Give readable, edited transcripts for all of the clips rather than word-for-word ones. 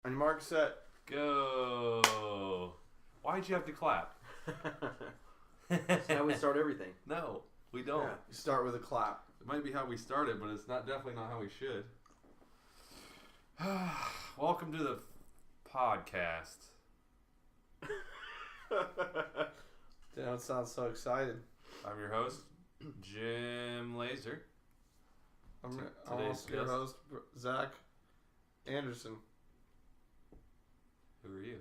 On your mark, set. Go. Why'd you have to clap? That's how we start everything. No, we don't. Yeah. You start with a clap. It might be how we started, but it's definitely not how we should. Welcome to the podcast. You don't sound so excited. I'm your host, Jim Laser. I'm Today's also your guest. host, Zach Anderson. Who are you?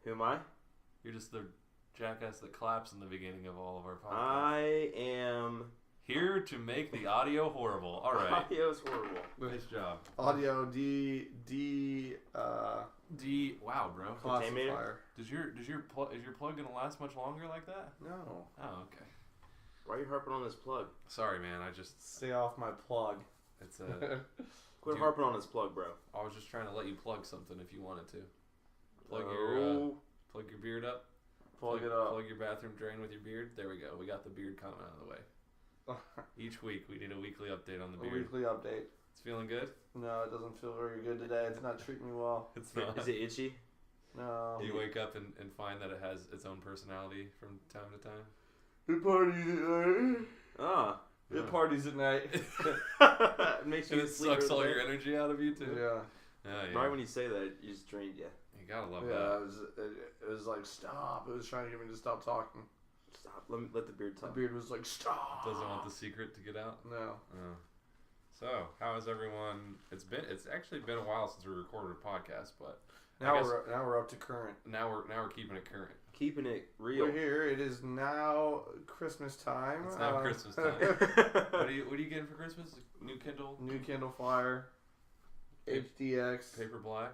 Who am I? You're just the jackass that claps in the beginning of all of our podcasts. I am... Here to make the audio horrible. All right. Audio's horrible. Nice job. Audio Wow, bro. classifier. Is your plug gonna last much longer like that? No. Oh, okay. Why are you harping on this plug? Sorry, man. I just Stay off my plug. it's Quit Dude. harping on this plug, bro. I was just trying to let you plug something if you wanted to. Plug your beard up. Plug it up. Plug your bathroom drain with your beard. There we go. We got the beard comment out of the way. Each week we need a weekly update on the A beard. weekly update. It's feeling good? No, it doesn't feel very good today. It's not treating me well. It's not. Is it itchy? No. Do you wake up and find that it has its own personality from time to time? It parties at night. Ah. Yeah. It parties at night. It makes you And it sleep sucks all really your bad. energy out of you too. Yeah. Yeah. Right when you say that, you just drained you. You gotta love Yeah, that. it was like, stop. It was trying to get me to stop talking. Stop. Let the beard The talk. beard was like, stop. Doesn't want the secret to get out. No. Oh. So, how is everyone? It's actually been a while since we recorded a podcast, but Now I guess we're up to current. now we're keeping it current. Keeping it real. We're here. It is now Christmas time. It's now Christmas time. What are you getting for Christmas? New Kindle, New Kindle Fire, HDX, paper black,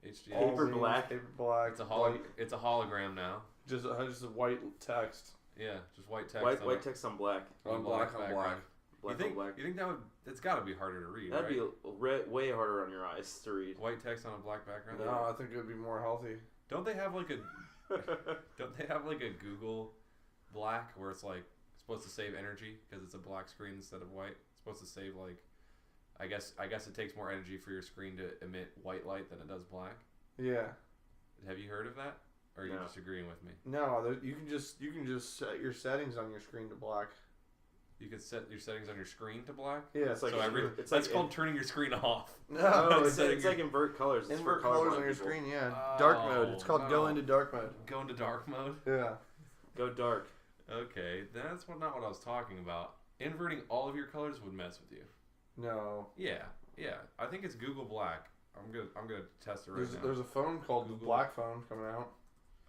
HDX. Paper Always black. paper black. white, It's a hologram now. just a white text. Yeah, just white text. White, on white it. text on black. On black on background. black. Black You on black. think that's got to be harder to read, That'd right? be way harder on your eyes to read. White text on a black background. No, I think it would be more healthy. Don't they have like a Google Black where it's like supposed to save energy because it's a black screen instead of white? It's supposed to save like, I guess it takes more energy for your screen to emit white light than it does black. Yeah. Have you heard of that? Or are you No. disagreeing with me? No, you can just set your settings on your screen to black. You can set your settings on your screen to black. Yeah, It's like so it's that's like called turning your screen off. no, No, it's it's like invert colors. It's invert for colors colorblind on your people. screen. Yeah, dark mode. It's called go no. into dark mode. Go into dark mode. Yeah. Go dark. Okay, that's not what I was talking about. Inverting all of your colors would mess with you. No. Yeah. I think it's Google Black. I'm gonna test it right now. There's a phone called the Google. Black Phone coming out.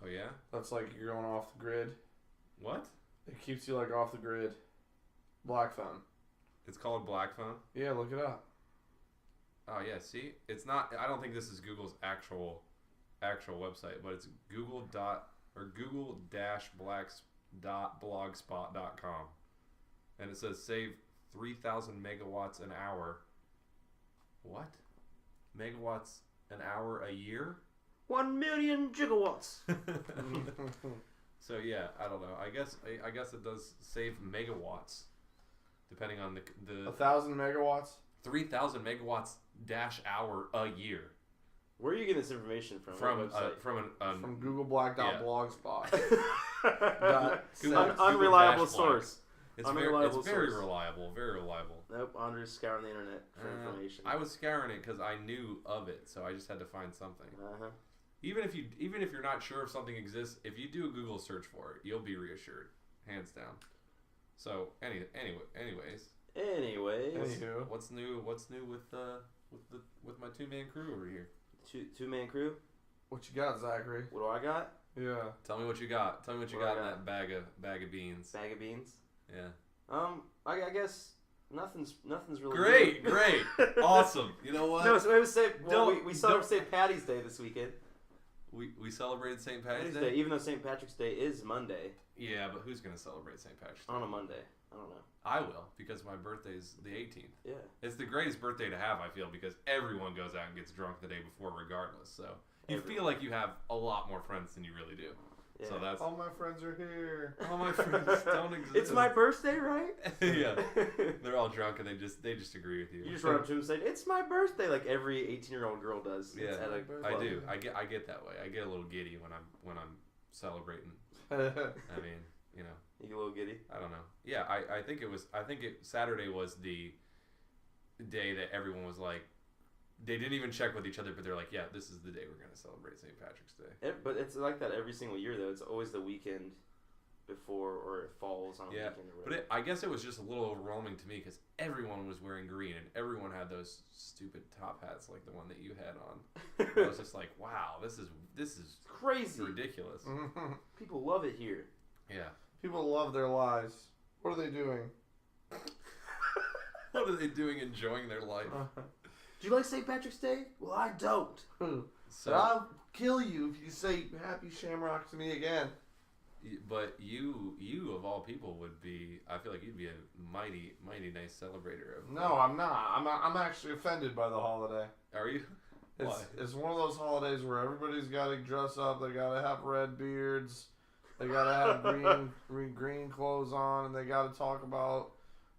Oh yeah. That's like you're going off the grid. What? It keeps you like off the grid. Black Phone. It's called Black Phone. Yeah, look it up. Oh yeah. See, it's not. I don't think this is Google's actual website, but it's google-blacks.blogspot.com, and it says save 3,000 megawatts an hour. What? Megawatts an hour a year? 1 million gigawatts. So yeah, I don't know. I guess it does save megawatts, depending on the 1,000 megawatts. 3,000 megawatts dash hour a year Where are you getting this information from? from What website? From googleblack.blogspot. Google Unreliable dash source. It's Unreliable very source. reliable, very reliable. Nope, Andre's scouring the internet for information. I was scouring it because I knew of it, so I just had to find something. Uh-huh. Even if you're not sure if something exists, if you do a Google search for it, you'll be reassured, hands down. So anyways, Anywho. what's new with my 2-man crew over here? Two-man crew. What you got, Zachary? What do I got? Yeah. Tell me what you got. Tell me what you What got I in got? that bag of beans. Bag of beans. Yeah. I guess nothing's really Great, new. great, awesome. You know what? No, so it was we Don't- celebrated St. Patty's Day this weekend. We celebrated St. Patrick's Patty's Day. even though St. Patrick's Day is Monday. Yeah, but who's gonna celebrate St. Patrick's Day? On a Monday. I don't know. I will, because my birthday's the 18th. Yeah. It's the greatest birthday to have, I feel, because everyone goes out and gets drunk the day before regardless. So you feel like you have a lot more friends than you really do. Yeah. So that's All my friends are here. all my friends don't exist. It's my birthday, right? Yeah, they're all drunk and they just agree with you. You just run up to him and say, "It's my birthday," like every 18-year-old girl does. Yeah, at a I club. do. I get that way. I get a little giddy when I'm celebrating. I mean, you know, You get a little giddy. I don't know. Yeah, I think Saturday was the day that everyone was like, they didn't even check with each other, but they're like, yeah, this is the day we're gonna celebrate St. Patrick's Day. But it's like that every single year, though. It's always the weekend before, or it falls on a Yeah, weekend or but whatever. I guess it was just a little overwhelming to me because everyone was wearing green and everyone had those stupid top hats like the one that you had on. I was just like, wow, this is Crazy. ridiculous. People love it here. Yeah. People love their lives. What are they doing? What are they doing enjoying their life? Do you like St. Patrick's Day? Well, I don't. But So, I'll kill you if you say Happy Shamrock to me again. but you of all people would be, I feel like you'd be a mighty nice celebrator of. No, I'm not. I'm actually offended by the holiday. Are you? Why? It's one of those holidays where everybody's got to dress up. They got to have red beards. They got to have green clothes on, and they got to talk about.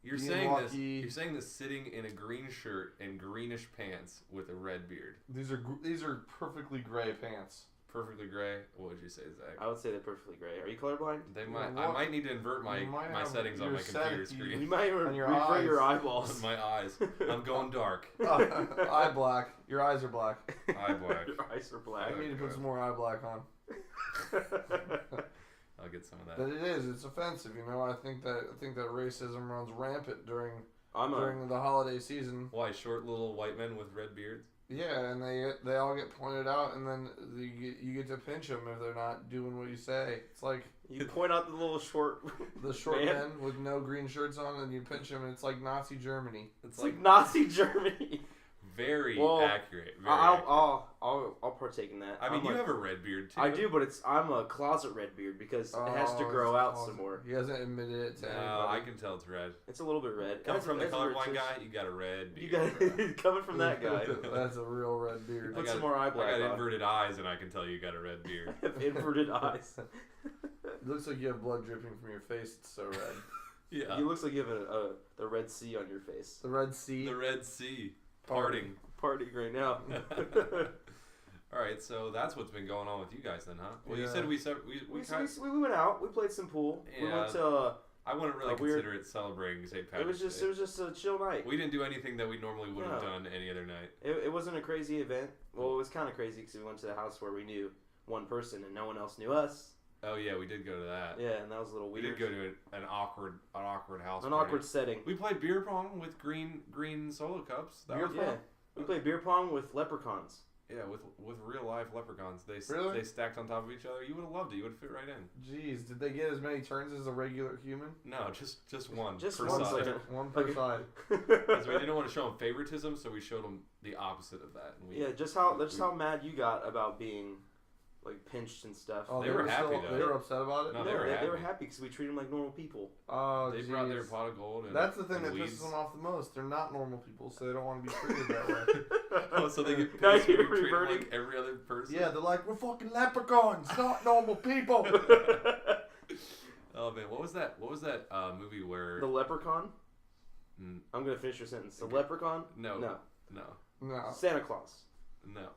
You're being saying this. lucky. You're saying this sitting in a green shirt and greenish pants with a red beard, These are perfectly gray pants. perfectly gray. What would you say, Zach? I would say they're perfectly gray. Are you colorblind? They might. Well, I might need to invert my you might have settings on your my computer setting- screen. You might even On your revert your eyes. eyeballs. On my eyes. I'm going dark. Eye black. Your eyes are black. Eye black. Your eyes are black. I need to put some more eye black on. I'll get some of that. But it is. It's offensive. You know. I think that racism runs rampant during the holiday season. Why short little white men with red beards? Yeah, and they all get pointed out, and then you get to pinch them if they're not doing what you say. It's like You point out the little short. the short Man. men with no green shirts on, and you pinch them, and it's like Nazi Germany. It's like Nazi Germany. very Well, accurate. Very accurate. I'll partake in that. I mean, I'm you like- have a red beard too. I do, but I'm a closet red beard because it has to Oh, grow it's out awesome. some more. He hasn't admitted it to No, anybody. I can tell it's red. It's a little bit red. Come from the That's where colorblind it's guy, you got a red You beard. got bro. coming from that guy. That's a real red beard. Put I got- some more eye black I got on. inverted eyes, and I can tell you got a red beard. Inverted eyes. It looks like you have blood dripping from your face. It's so red. Yeah. You looks like you have the Red Sea on your face. The Red Sea. The Red Sea parting. Partying right now. All right, so that's what's been going on with you guys then, huh? Well, you Yeah. said we we went out. We played some pool. We Yeah. went to. I wouldn't really a weird- consider it celebrating St. It Patrick's was Day. just a chill night. We didn't do anything that we normally would have No. done any other night. It wasn't a crazy event. Well, it was kind of crazy because we went to the house where we knew one person and no one else knew us. Oh yeah, we did go to that. Yeah, and that was a little We weird. did go to an awkward house. An party. awkward setting. We played beer pong with green solo cups. That Beer was pong? Yeah, we played beer pong with leprechauns. yeah, with real life leprechauns. They Really? they stacked on top of each other. You would have loved it. You would fit right in. Jeez, did they get as many turns as a regular human? No, just one. Just per one, side. like One per like- side. Because we didn't want to show them favoritism, so we showed them the opposite of that. And we, Yeah, just how mad you got about being like pinched and stuff. Oh, They were happy, though. They were upset about it. No, No, they were they were happy. happy because we treat them like normal people. Oh, they brought their jeez. pot of gold. And, That's the thing and that weeds. pisses them off the most. They're not normal people, so they don't want to be treated that way. Oh, so they get Now pissed when you're we treat them reverting. like every other person. Yeah, they're like, we're fucking leprechauns, not normal people. Oh man, what was that movie where? The leprechaun. Mm, I'm gonna finish your sentence. The Okay. leprechaun. no, No. no, No. Santa Claus. no.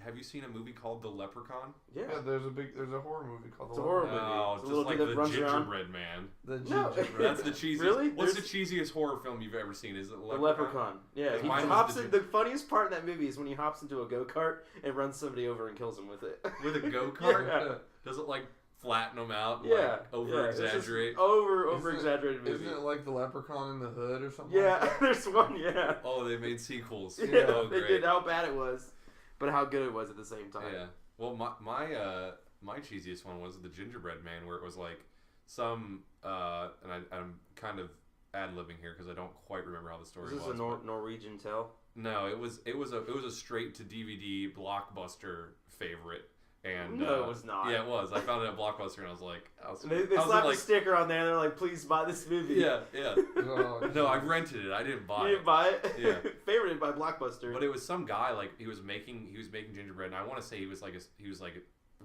Have you seen a movie called The Leprechaun? Yeah. Yeah, there's a horror movie called It's The a horror Leprechaun. movie. No, It's a just little like dude the that runs around. Gingerbread Man. The No. gingerbread. That's the cheesiest. Really? What's the There's- cheesiest horror film you've ever seen? Is it The leprechaun. Yeah, he Mine was hops the in. The funniest part in that movie is when he hops into a go kart and runs somebody over and kills him with it. With a go-kart? Yeah. Does it like flatten them out? And, Yeah. like, over exaggerate. Over exaggerated movie. Isn't it like the Leprechaun in the Hood or something? Yeah, Like that? there's one. Yeah. Oh, they made sequels. Yeah, Oh, they great. did how bad it was, but how good it was at the same time. Yeah. Well, my cheesiest one was the Gingerbread Man, where it was like some and I'm kind of ad-libbing here because I don't quite remember how the story Is this was. a but- Norwegian tale? No, it was a straight to DVD blockbuster favorite. And No, it was not. Yeah, it was. I found it at Blockbuster, and I was like, And they I was slapped like, a sticker on there. And they're like, "Please buy this movie." yeah, yeah. Oh, No, I jeez. rented it. I didn't buy You it. didn't buy it. Yeah. Favorited by Blockbuster. But it was some guy like he was making gingerbread, and I want to say he was like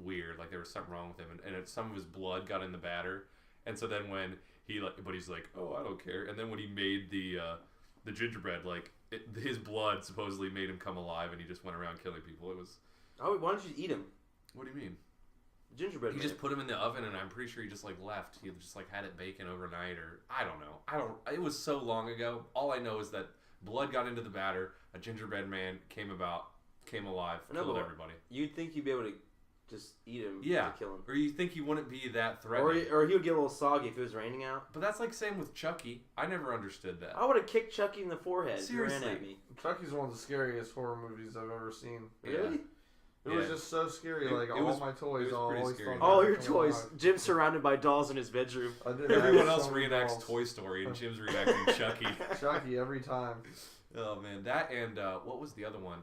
weird. Like there was something wrong with him, and some of his blood got in the batter. And so then when he's like, oh, I don't care. And then when he made the gingerbread, like his blood supposedly made him come alive, and he just went around killing people. It was. Oh, why don't you eat him? What do you mean? Gingerbread. He man. just put him in the oven, and I'm pretty sure he just like left. He just like had it baking overnight, or I don't know. It was so long ago. All I know is that blood got into the batter. A gingerbread man came alive, killed everybody. You'd think you'd be able to just eat him. Yeah. To kill him. Or you think he wouldn't be that threatening? Or he would get a little soggy if it was raining out. But that's like same with Chucky. I never understood that. I would have kicked Chucky in the forehead. If he ran Seriously. at me. Chucky's one of the scariest horror movies I've ever seen. Really? It was just so scary. Like my toys, it was I pretty always scary. thought All they your were toys. alive. Jim's surrounded by dolls in his bedroom. I did Everyone have else so many reenacts dolls. Toy Story, and Jim's reenacting Chucky. Chucky every time. Oh man, that and what was the other one?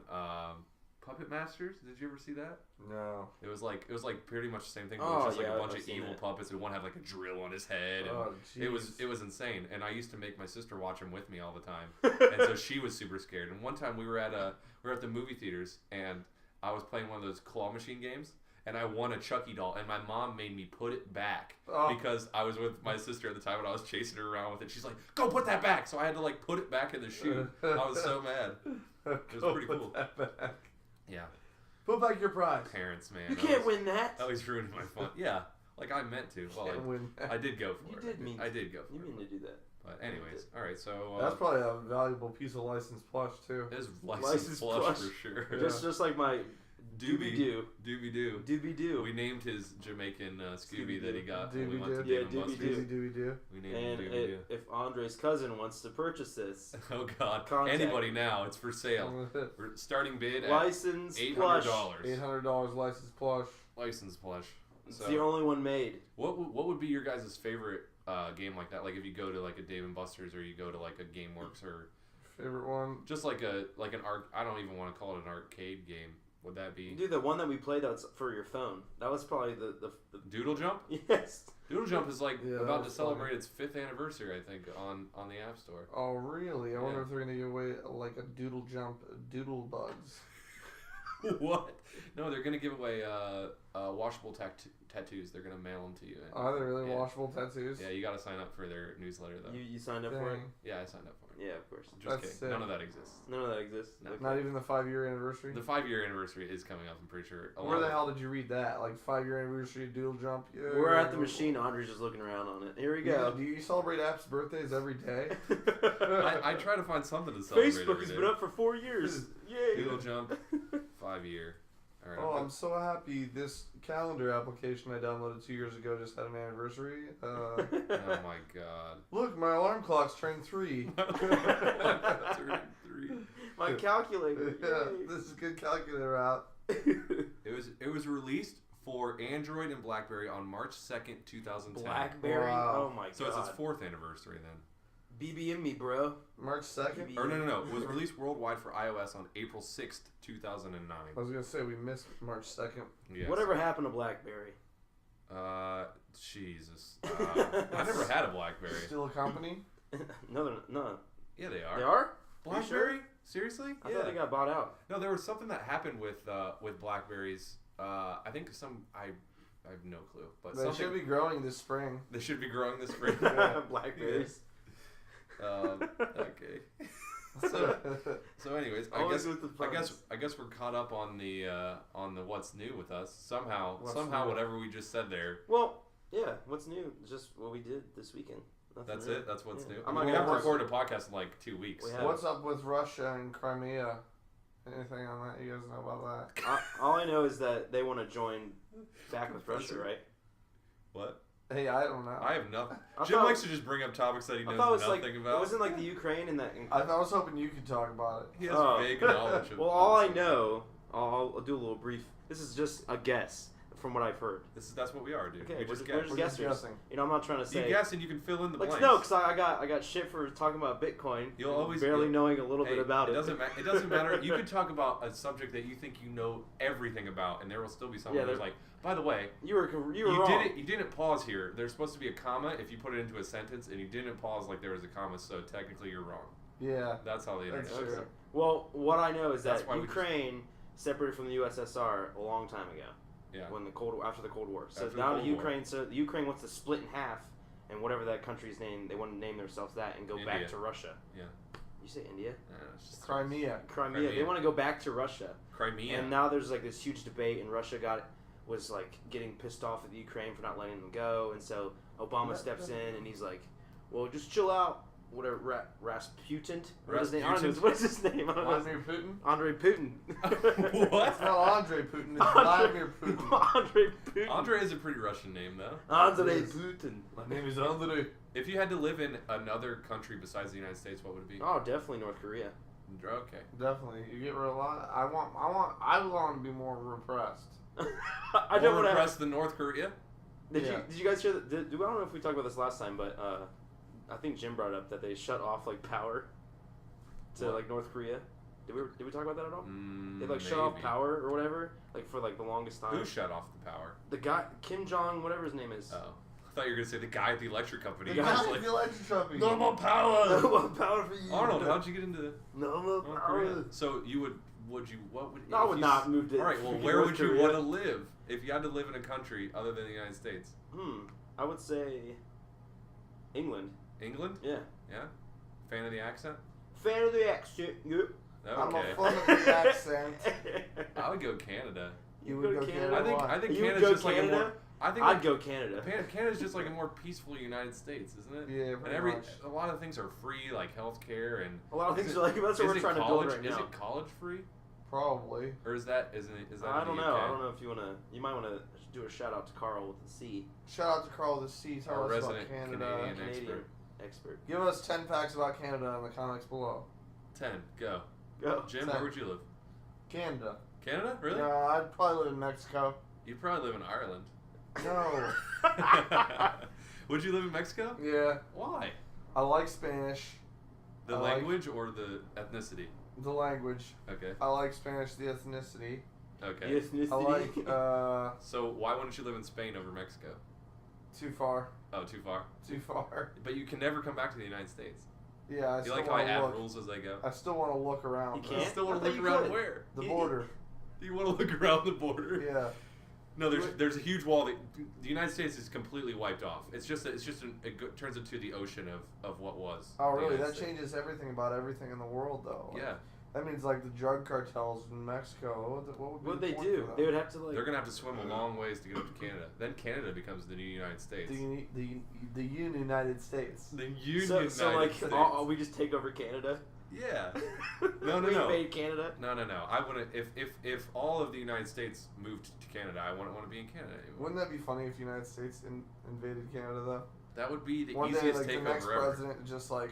Puppet Masters. Did you ever see that? No. It was like pretty much the same thing. But Oh, it was just like yeah, a bunch I've of seen evil it. puppets, and one had like a drill on his head. And Oh, it was jeez. insane. And I used to make my sister watch him with me all the time, and so she was super scared. And one time we were at the movie theaters, and I was playing one of those claw machine games. And I won a Chucky doll, and my mom made me put it back because I was with my sister at the time, and I was chasing her around with it. She's like, "Go put that back!" So I had to like put it back in the shoe. I was so mad. It was pretty cool. Put that back. Yeah, Put back your prize. parents, man. You that can't was- win that. That always ruined my fun. Yeah, like I meant to. Well, Can't win. I did go for You it. did mean I did go for You it. mean to do that? But anyways, all right. So That's probably a valuable piece of licensed plush too. it is License license plush plush. for sure. Yeah. Just like my Doobie Doo. Doobie Doo. Doobie Doo. We named his Jamaican Scooby Scooby-Doo. that he got when we Doobie went to Doo. Yeah, Dave and Doobie Buster's. Doo. Easy do we do. We named And him Doobie Doo. if Andre's cousin wants to purchase this, Oh God! Contact. Anybody now? It's for sale. We're starting bid at license $800. plush. $800 licensed plush. License plush. It's So, the only one made. what would be your guys' favorite game like that? Like if you go to like a Dave and Buster's or you go to like a GameWorks or Favorite one. just like an I don't even want to call it an arcade game. Would that be Dude, the one that we played that's for your phone. That was probably the Doodle Jump? yes. Doodle Jump is like Yeah, about to that's celebrate its 5th anniversary, I think, on the App Store. Oh really? I wonder Yeah. if they're gonna give away like a doodle jump, doodle bugs. What? No, they're gonna give away washable tattoos. They're gonna mail them to you. Are they really Yeah. washable tattoos? Yeah, you got to sign up for their newsletter though. You signed up for it? Dang. Yeah, I signed up for it. Yeah, of course. Just That's kidding. sick. None of that exists. None of that exists. No. Okay. Not even the 5-year anniversary. The 5-year anniversary is coming up. I'm pretty sure. Where the hell did you read that? Like 5-year anniversary of doodle jump? Yeah. We're at the machine. Andre's just looking around on it. Here we Yeah, go. do you celebrate apps' birthdays every day? I try to find something to celebrate. Facebook has been up for 4 years. Yay! Doodle Jump, 5-year. All right. Oh, I'm so happy. This calendar application I downloaded 2 years ago just had an anniversary. Oh my God. Look, my alarm clock's turned 3. Turning 3. My calculator. Yeah, Yay. this is a good calculator app. It was released for Android and BlackBerry on March 2nd, 2010. Blackberry. Wow. Oh my god. So it's its 4th anniversary then. BB and me, bro. March 2nd? Or no. It was released worldwide for iOS on April 6th, 2009. I was going to say we missed March 2nd. Yes. Whatever happened to BlackBerry? Jesus. I never had a BlackBerry. Still a company? No. Yeah, they are. They are? BlackBerry? Seriously? I thought they got bought out. No, there was something that happened with Blackberries. I think I have no clue, but They should be growing this spring. they should be growing this spring. Blackberries. Okay. So anyways, Always with the puns. I guess we're caught up on the what's new with us somehow. What's Somehow new? whatever we just said there. Well, yeah. What's new? Just what we did this weekend. Nothing That's new. it. That's what's Yeah. new. I'm I not mean, we gonna have to force- record a podcast in like 2 weeks. We so- have. What's up with Russia and Crimea? Anything on that? You guys know about that? All I know is that they want to join back with Russia, right? What? Hey, I don't know. I have nothing. I Jim thought- likes to just bring up topics that he I knows thought it was nothing like about. it wasn't like the Ukraine and that. I was hoping you could talk about it. He has Oh. vague knowledge of. Well, all I know, I'll do a little brief. This is just a guess from what I've heard. That's what we are, dude. Okay, we we're just just- we're guess. just We're just guessers. guessing. You know, I'm not trying to You say. guess and you can fill in the Like blanks. no, because I got shit for talking about Bitcoin. You'll always- barely you'll- knowing a little Hey, bit about it. It doesn't matter. You could talk about a subject that you think you know everything about, and there will still be someone Yeah, who's like, by the way, You were wrong. You didn't pause here. There's supposed to be a comma if you put it into a sentence, and you didn't pause like there was a comma, so technically you're wrong. Yeah. That's how the internet That's works. true. Well, what I know is That's that why we just- Ukraine separated from the USSR a long time ago. Yeah. when after the Cold War. So After the now Cold Ukraine, so the Ukraine wants to split in half, and whatever that country's name, they want to name themselves that and go India. back to Russia. Yeah. You say India? It's just Crimea. Crimea. They want to go back to Russia. Crimea. And now there's like this huge debate, and Russia was like getting pissed off at the Ukraine for not letting them go, and so Obama steps in and he's like, "Well, just chill out." Whatever, Rasputin. What is his name? I don't know. What's his name? I don't know. Vladimir Putin? Andre Putin. What? It's not Andre Putin, it's Vladimir Putin. Andre Putin. Andre is a pretty Russian name, though. Andre Yes. Putin. My name is Andre. If you had to live in another country besides the United States, what would it be? Oh, definitely North Korea. Okay. Definitely. You get rid of a lot. I want to be more repressed. I don't More want repressed than North Korea? Did Yeah. you guys hear that? I don't know if we talked about this last time, but I think Jim brought up that they shut off like power to What? like North Korea. Did we talk about that at all? They like Maybe. shut off power or whatever, like for like the longest time. Who shut off the power? The guy Kim Jong, whatever his name is. Oh. I thought you were going to say the guy at the electric company. The He was guy like, the electric company. no more power! No more power for you. Arnold, how'd you get into No more North power. Korea? So you would what would No, I if would you not move to. Alright, well freaking where North would you Korea. want to live if you had to live in a country other than the United States? I would say England. England? Yeah. Yeah? Fan of the accent? Fan of the accent. Yep. I'm Okay. a fan of the accent. I would go Canada. You go would to go Canada? Canada. I think You would Canada's go just like a Canada? more I think I'd like, go Canada. Canada's just like a more peaceful United States, isn't it? Yeah, And pretty much. a lot of things are free, like healthcare and A lot of Is things it- are like that's what we're is it trying to college, build right Is now. it college free? Probably. Or is that is that I in don't the know. UK? I don't know if you wanna. You might wanna do a shout out to Carl with the C. Shout out to Carl the C. Tell Our us about resident Canada. Canadian Canadian expert. Give us 10 facts about Canada in the comments below. 10. Go. Go. Jim, 10. where would you live? Canada. Canada? Really? No, I'd probably live in Mexico. You'd probably live in Ireland. No. Would you live in Mexico? Yeah. Why? I like Spanish. The I like- language or the ethnicity? The language. Okay. I like Spanish, the ethnicity. Okay. The ethnicity. I like, So why wouldn't you live in Spain over Mexico? too far. Oh, too far. Too far. But you can never come back to the United States. Yeah, I You still like how I want to add look. rules as I go? I still want to look around. You though. You can't? still want I to thought look you around could. where? The border. You want to look around the border? Yeah. No, there's a huge wall. The United States is completely wiped off. It turns into the ocean of what was. Oh, the really? United That States. changes everything about everything in the world, though. Like, Yeah, That means, like, the drug cartels in Mexico. What would be What the they point do? for them? They would have to like. they're gonna have to swim a long ways to get up to Canada. Then Canada becomes the new United States. The United States. The Union so United like, States. we just take over Canada. Yeah. No, we no. invade Canada. No. I wouldn't. If all of the United States moved to Canada, I wouldn't want to be in Canada anymore. Wouldn't that be funny if the United States invaded Canada, though? That would be the One day, easiest like, the takeover next ever. president just like,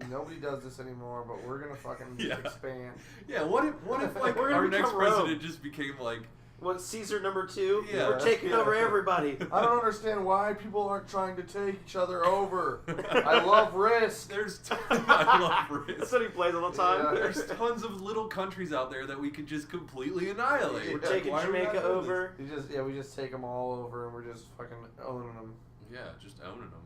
nobody does this anymore, but we're gonna fucking just Yeah. expand. Yeah. What if like We're gonna our next become Rome. president just became like What Caesar #2? Yeah. We're taking Yeah. over everybody. I don't understand why people aren't trying to take each other over. I love risk. I love That's risk. what he plays all the time. Yeah. There's tons of little countries out there that we could just completely annihilate. We're Yeah, taking Why are we not Jamaica doing this? over. We just take them all over and we're just fucking owning them. Yeah, just owning them.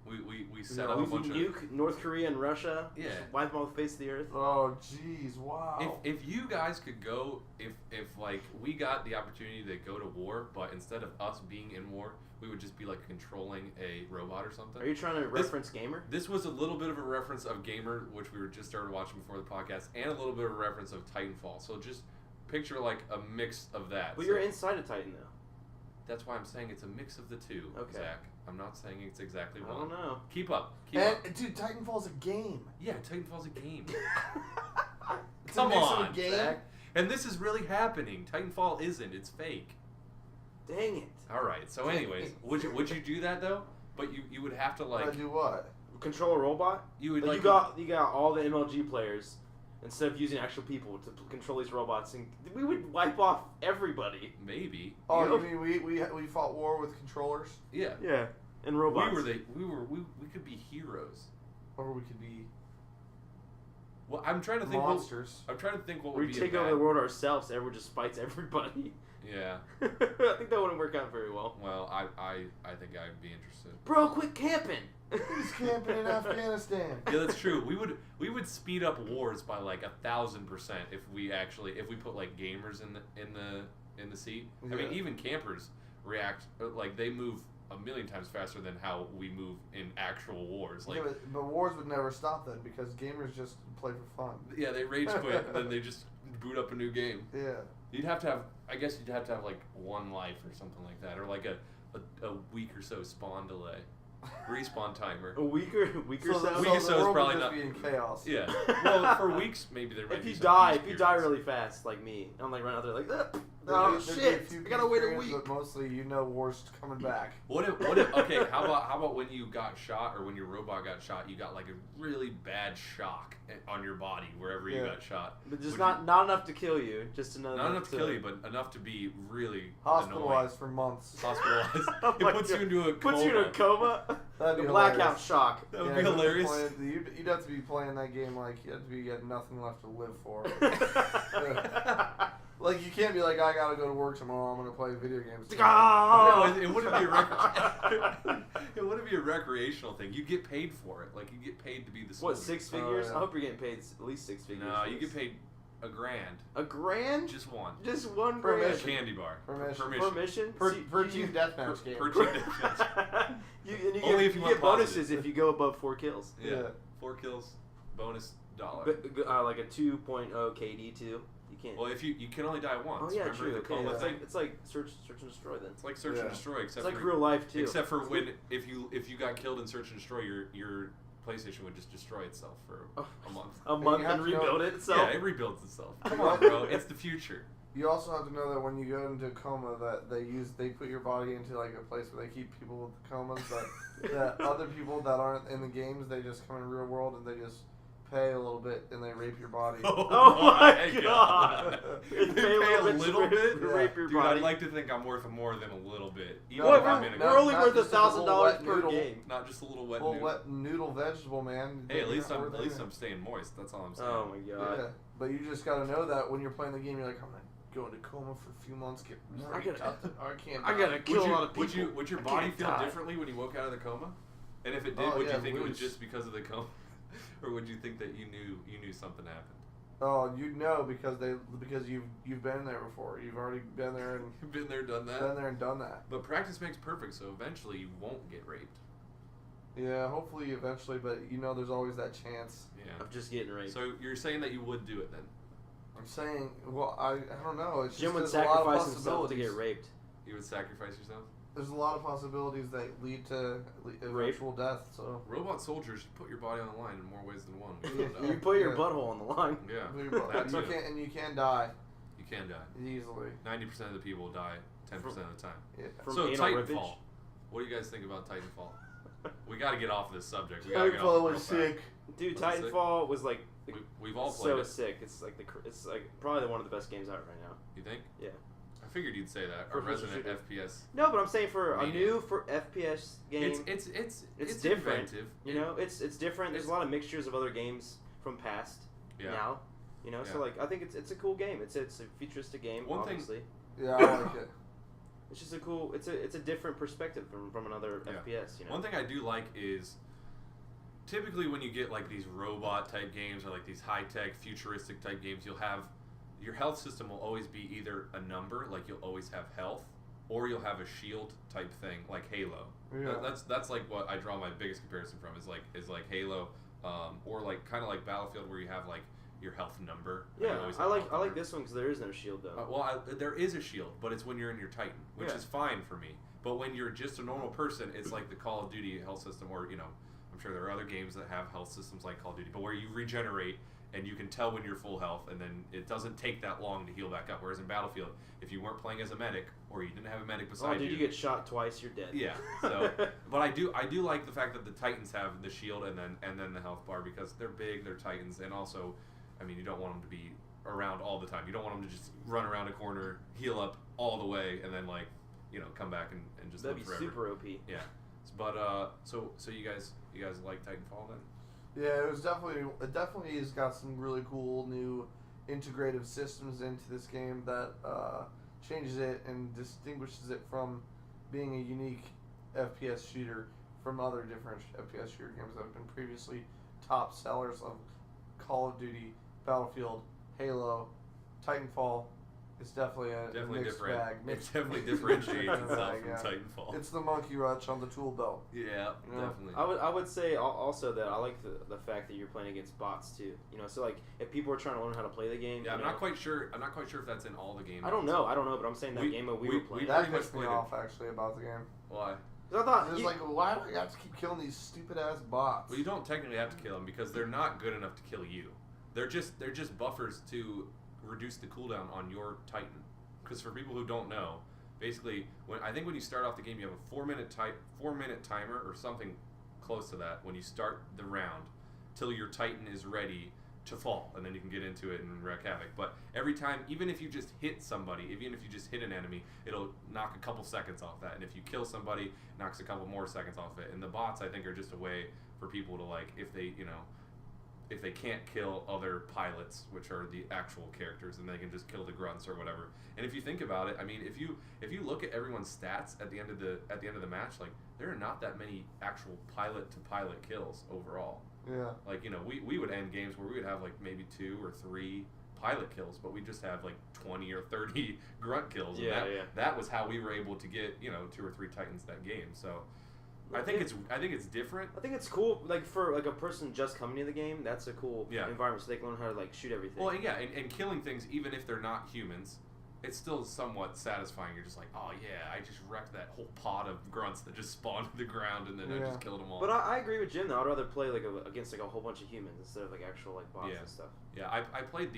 We set Yeah, up We a bunch can of. nuke North Korea and Russia. Yeah. Just wipe them off the face of the earth. Oh, jeez, wow. If you guys could go, if like we got the opportunity to go to war, but instead of us being in war, we would just be like controlling a robot or something. Are you trying to reference Gamer? This was a little bit of a reference of Gamer, which we were just started watching before the podcast, and a little bit of a reference of Titanfall. So just picture like a mix of that. Well, So you're inside a Titan though. that's why I'm saying it's a mix of the two, Okay. Zach. I'm not saying it's exactly I one. don't know. Keep up. Keep And, up. dude, Titanfall's a game. Yeah, Titanfall's a game. It's Come a mix on, of a game. Zach. And this is really happening. Titanfall isn't. It's fake. Dang it. All right. So, anyways, would you do that though? But you would have to like I do what? Control a robot? you would Like like you got all the MLG players instead of using actual people to control these robots, and we would wipe off everybody. maybe. Oh, You you mean we fought war with controllers, Yeah. Yeah, and robots. We could be heroes. or we could be Well, I'm trying to think. Monsters. I'm trying to think what We would be take a over bad... the world ourselves. Everyone just fights everybody. Yeah. I think that wouldn't work out very well. Well, I think I'd be interested. Bro, quit camping. He's camping in Afghanistan. Yeah, that's true. We would speed up wars by like 1,000% if we put like gamers in the seat. I mean, Yeah. even campers react like they move a million times faster than how we move in actual wars. Like, Yeah, but wars would never stop then because gamers just play for fun. yeah, they rage quit and then they just boot up a new game. Yeah. You'd have to have, I guess you'd have to have like one life or something like that, or like a week or so spawn delay, respawn timer. A week or so. Week or so the is world probably would not- just be in chaos. Yeah. Well, for weeks maybe there might If be you some die, peace if you die periods. really fast, like me, I'm like running out there like, There'd oh be a shit, few I gotta wait a periods, week. But mostly, war's coming back. What if okay, how about when you got shot or when your robot got shot, you got like a really bad shock on your body wherever you Yeah. got shot. But just Would not enough to kill you, just enough. Not enough to kill you, but enough to be really Hospitalized for months. annoying. Hospitalized. Oh It my puts God. you into a coma. Puts you in a coma. That'd A be blackout hilarious. shock. That would Yeah, be you'd hilarious. You'd have to be playing that game like you have to be had nothing left to live for. Like you can't be like I gotta go to work tomorrow. I'm gonna play video games. No, Oh! it wouldn't be it wouldn't be a recreational thing. You get paid for it. Like you get paid to be the What, soldier. 6 figures? yeah. I hope you're getting paid at least 6 figures. No, for you this. get paid $1,000. $1,000? Just one. Just one Per grand. A mission. candy bar. Permission. Permission? Per, See, per you- team deathmatch game. per team deathmatch. you Only get, if you you want get bonuses positive. if you go above 4 kills. Yeah. 4 kills, bonus $1. Like a 2.0 KD too. You can't. Well, if you can only die once. Oh yeah, Remember true. the Okay, coma it's thing? like search and destroy then. It's like search Yeah. and destroy, It's except like for real life too. except for when if you got killed in search and destroy, your PlayStation would just destroy itself for a month. A month you have and to know- rebuild it. So Yeah, it rebuilds itself. Come on, bro. It's the future. You also have to know that when you go into a coma, that they put your body into like a place where they keep people with comas. That other people that aren't in the games, they just come in the real world and they just pay a little bit and they rape your body. Oh my God. They pay a little bit? to rape your Dude, body. I'd like to think I'm worth more than a little bit. Even No, if What? I'm in a We're only not worth just a little $1,000 wet per noodle. game. Not just a little wet Well, noodle. wet noodle vegetable, man. Hey, at You're least not I'm worth at least anything. I'm staying moist. That's all I'm saying. Oh my God. Yeah, but you just gotta know that when you're playing the game, you're like, I'm gonna go into coma for a few months, get I raped gotta- out the- I can't. I gotta die. kill a lot of Would people. your I body can't feel die. differently when you woke out of the coma? And if it did, Oh, would yeah, you think it was lose. just because of the coma, or would you think that you knew something happened? Oh, you know because you've been there before. You've already been there and You've been there, done that. been there and done that. But practice makes perfect, so eventually you won't get raped. Yeah, hopefully eventually, but you know there's always that chance. Yeah. I'm just getting raped. So you're saying that you would do it then? I'm saying, well, I don't know. It's Jim just would there's a lot of sacrifice himself to possibilities. get raped. You would sacrifice yourself? There's a lot of possibilities that lead to eventual death. So Robot soldiers, you put your body on the line in more ways than one. We Yeah. found You out. put your Yeah. butthole on the line. Yeah, you too. can't, you can die You can die. easily. 90% of the people die 10% of the time. Yeah. From So anal Titanfall. rippage. What do you guys think about Titanfall? We got to get off this subject. We gotta get off Titanfall real was fast. sick. Dude, Was it sick? Titanfall was like We've all played so it. sick. It's like it's like probably one of the best games out right now. You think? Yeah. I figured you'd say that. For Our resident shooter. FPS. No, but I'm saying for a Media. new FPS game, It's different. inventive. you know, it's different. There's a lot of mixtures of other games from past Yeah. now. You know, so Yeah. like I think it's a cool game. It's a futuristic game. One thing- obviously. Yeah, I like it. It's just a cool. It's a different perspective from another Yeah. FPS. You know. One thing I do like is typically when you get like these robot type games or like these high tech futuristic type games, you'll have your health system will always be either a number, like you'll always have health, or you'll have a shield type thing like Halo. Yeah. That's like what I draw my biggest comparison from is like Halo, or like kind of like Battlefield where you have like your health number. You Yeah, always I have a like health I like number. this one because there is no shield though. There is a shield, but it's when you're in your Titan, which Yeah. is fine for me. But when you're just a normal person, it's like the Call of Duty health system, or I'm sure there are other games that have health systems like Call of Duty, but where you regenerate and you can tell when you're full health, and then it doesn't take that long to heal back up. Whereas in Battlefield, if you weren't playing as a medic or you didn't have a medic Oh, beside dude, you get shot twice, you're dead. yeah. So, but I do like the fact that the Titans have the shield and then the health bar because they're big, they're Titans, and also, I mean, you don't want them to be around all the time. You don't want them to just run around a corner, heal up all the way, and then come back and just That'd be live forever. super OP. Yeah. But so you guys like Titanfall then? Yeah, it definitely has got some really cool new integrative systems into this game that changes it and distinguishes it from being a unique FPS shooter from other different FPS shooter games that have been previously top sellers of Call of Duty, Battlefield, Halo, Titanfall. It's definitely a mixed different. bag. It definitely differentiates itself bag, from yeah. Titanfall. It's the monkey wrench on the tool belt. Yeah, You know? definitely. I would say also that I like the fact that you're playing against bots too. You know, so like if people are trying to learn how to play the game. Yeah, I'm you know, not quite sure. I'm not quite sure if that's in all the games. I don't know, but I'm saying that game that we were playing. That pretty much pissed me played off actually about the game. Why? 'Cause I thought It's like, why do I have to keep killing these stupid ass bots? Well, you don't technically have to kill them because they're not good enough to kill you. They're just buffers to reduce the cooldown on your Titan. Because for people who don't know, basically, when you start off the game, you have a 4-minute timer or something close to that when you start the round, till your Titan is ready to fall, and then you can get into it and wreak havoc. But every time, even if you just hit somebody, even if you just hit an enemy, it'll knock a couple seconds off that. And if you kill somebody, it knocks a couple more seconds off it. And the bots, I think, are just a way for people to, like, if they can't kill other pilots, which are the actual characters, then they can just kill the grunts or whatever. And if you think about it, I mean, if you look at everyone's stats at the end of the match, like, there are not that many actual pilot to pilot kills overall. Yeah. Like, we would end games where we would have like maybe 2 or 3 pilot kills, but we just have like 20 or 30 grunt kills. Yeah, and yeah. That was how we were able to get 2 or 3 Titans that game. So I think it's different. I think it's cool, like for like a person just coming to the game. That's a cool Yeah. environment, so they can learn how to like shoot everything. Well, yeah, and killing things, even if they're not humans, it's still somewhat satisfying. You're just like, oh yeah, I just wrecked that whole pod of grunts that just spawned to the ground, and then I Yeah. just killed them all. But I agree with Jim though. I'd rather play like against like a whole bunch of humans instead of like actual like bots Yeah. and stuff. Yeah, I played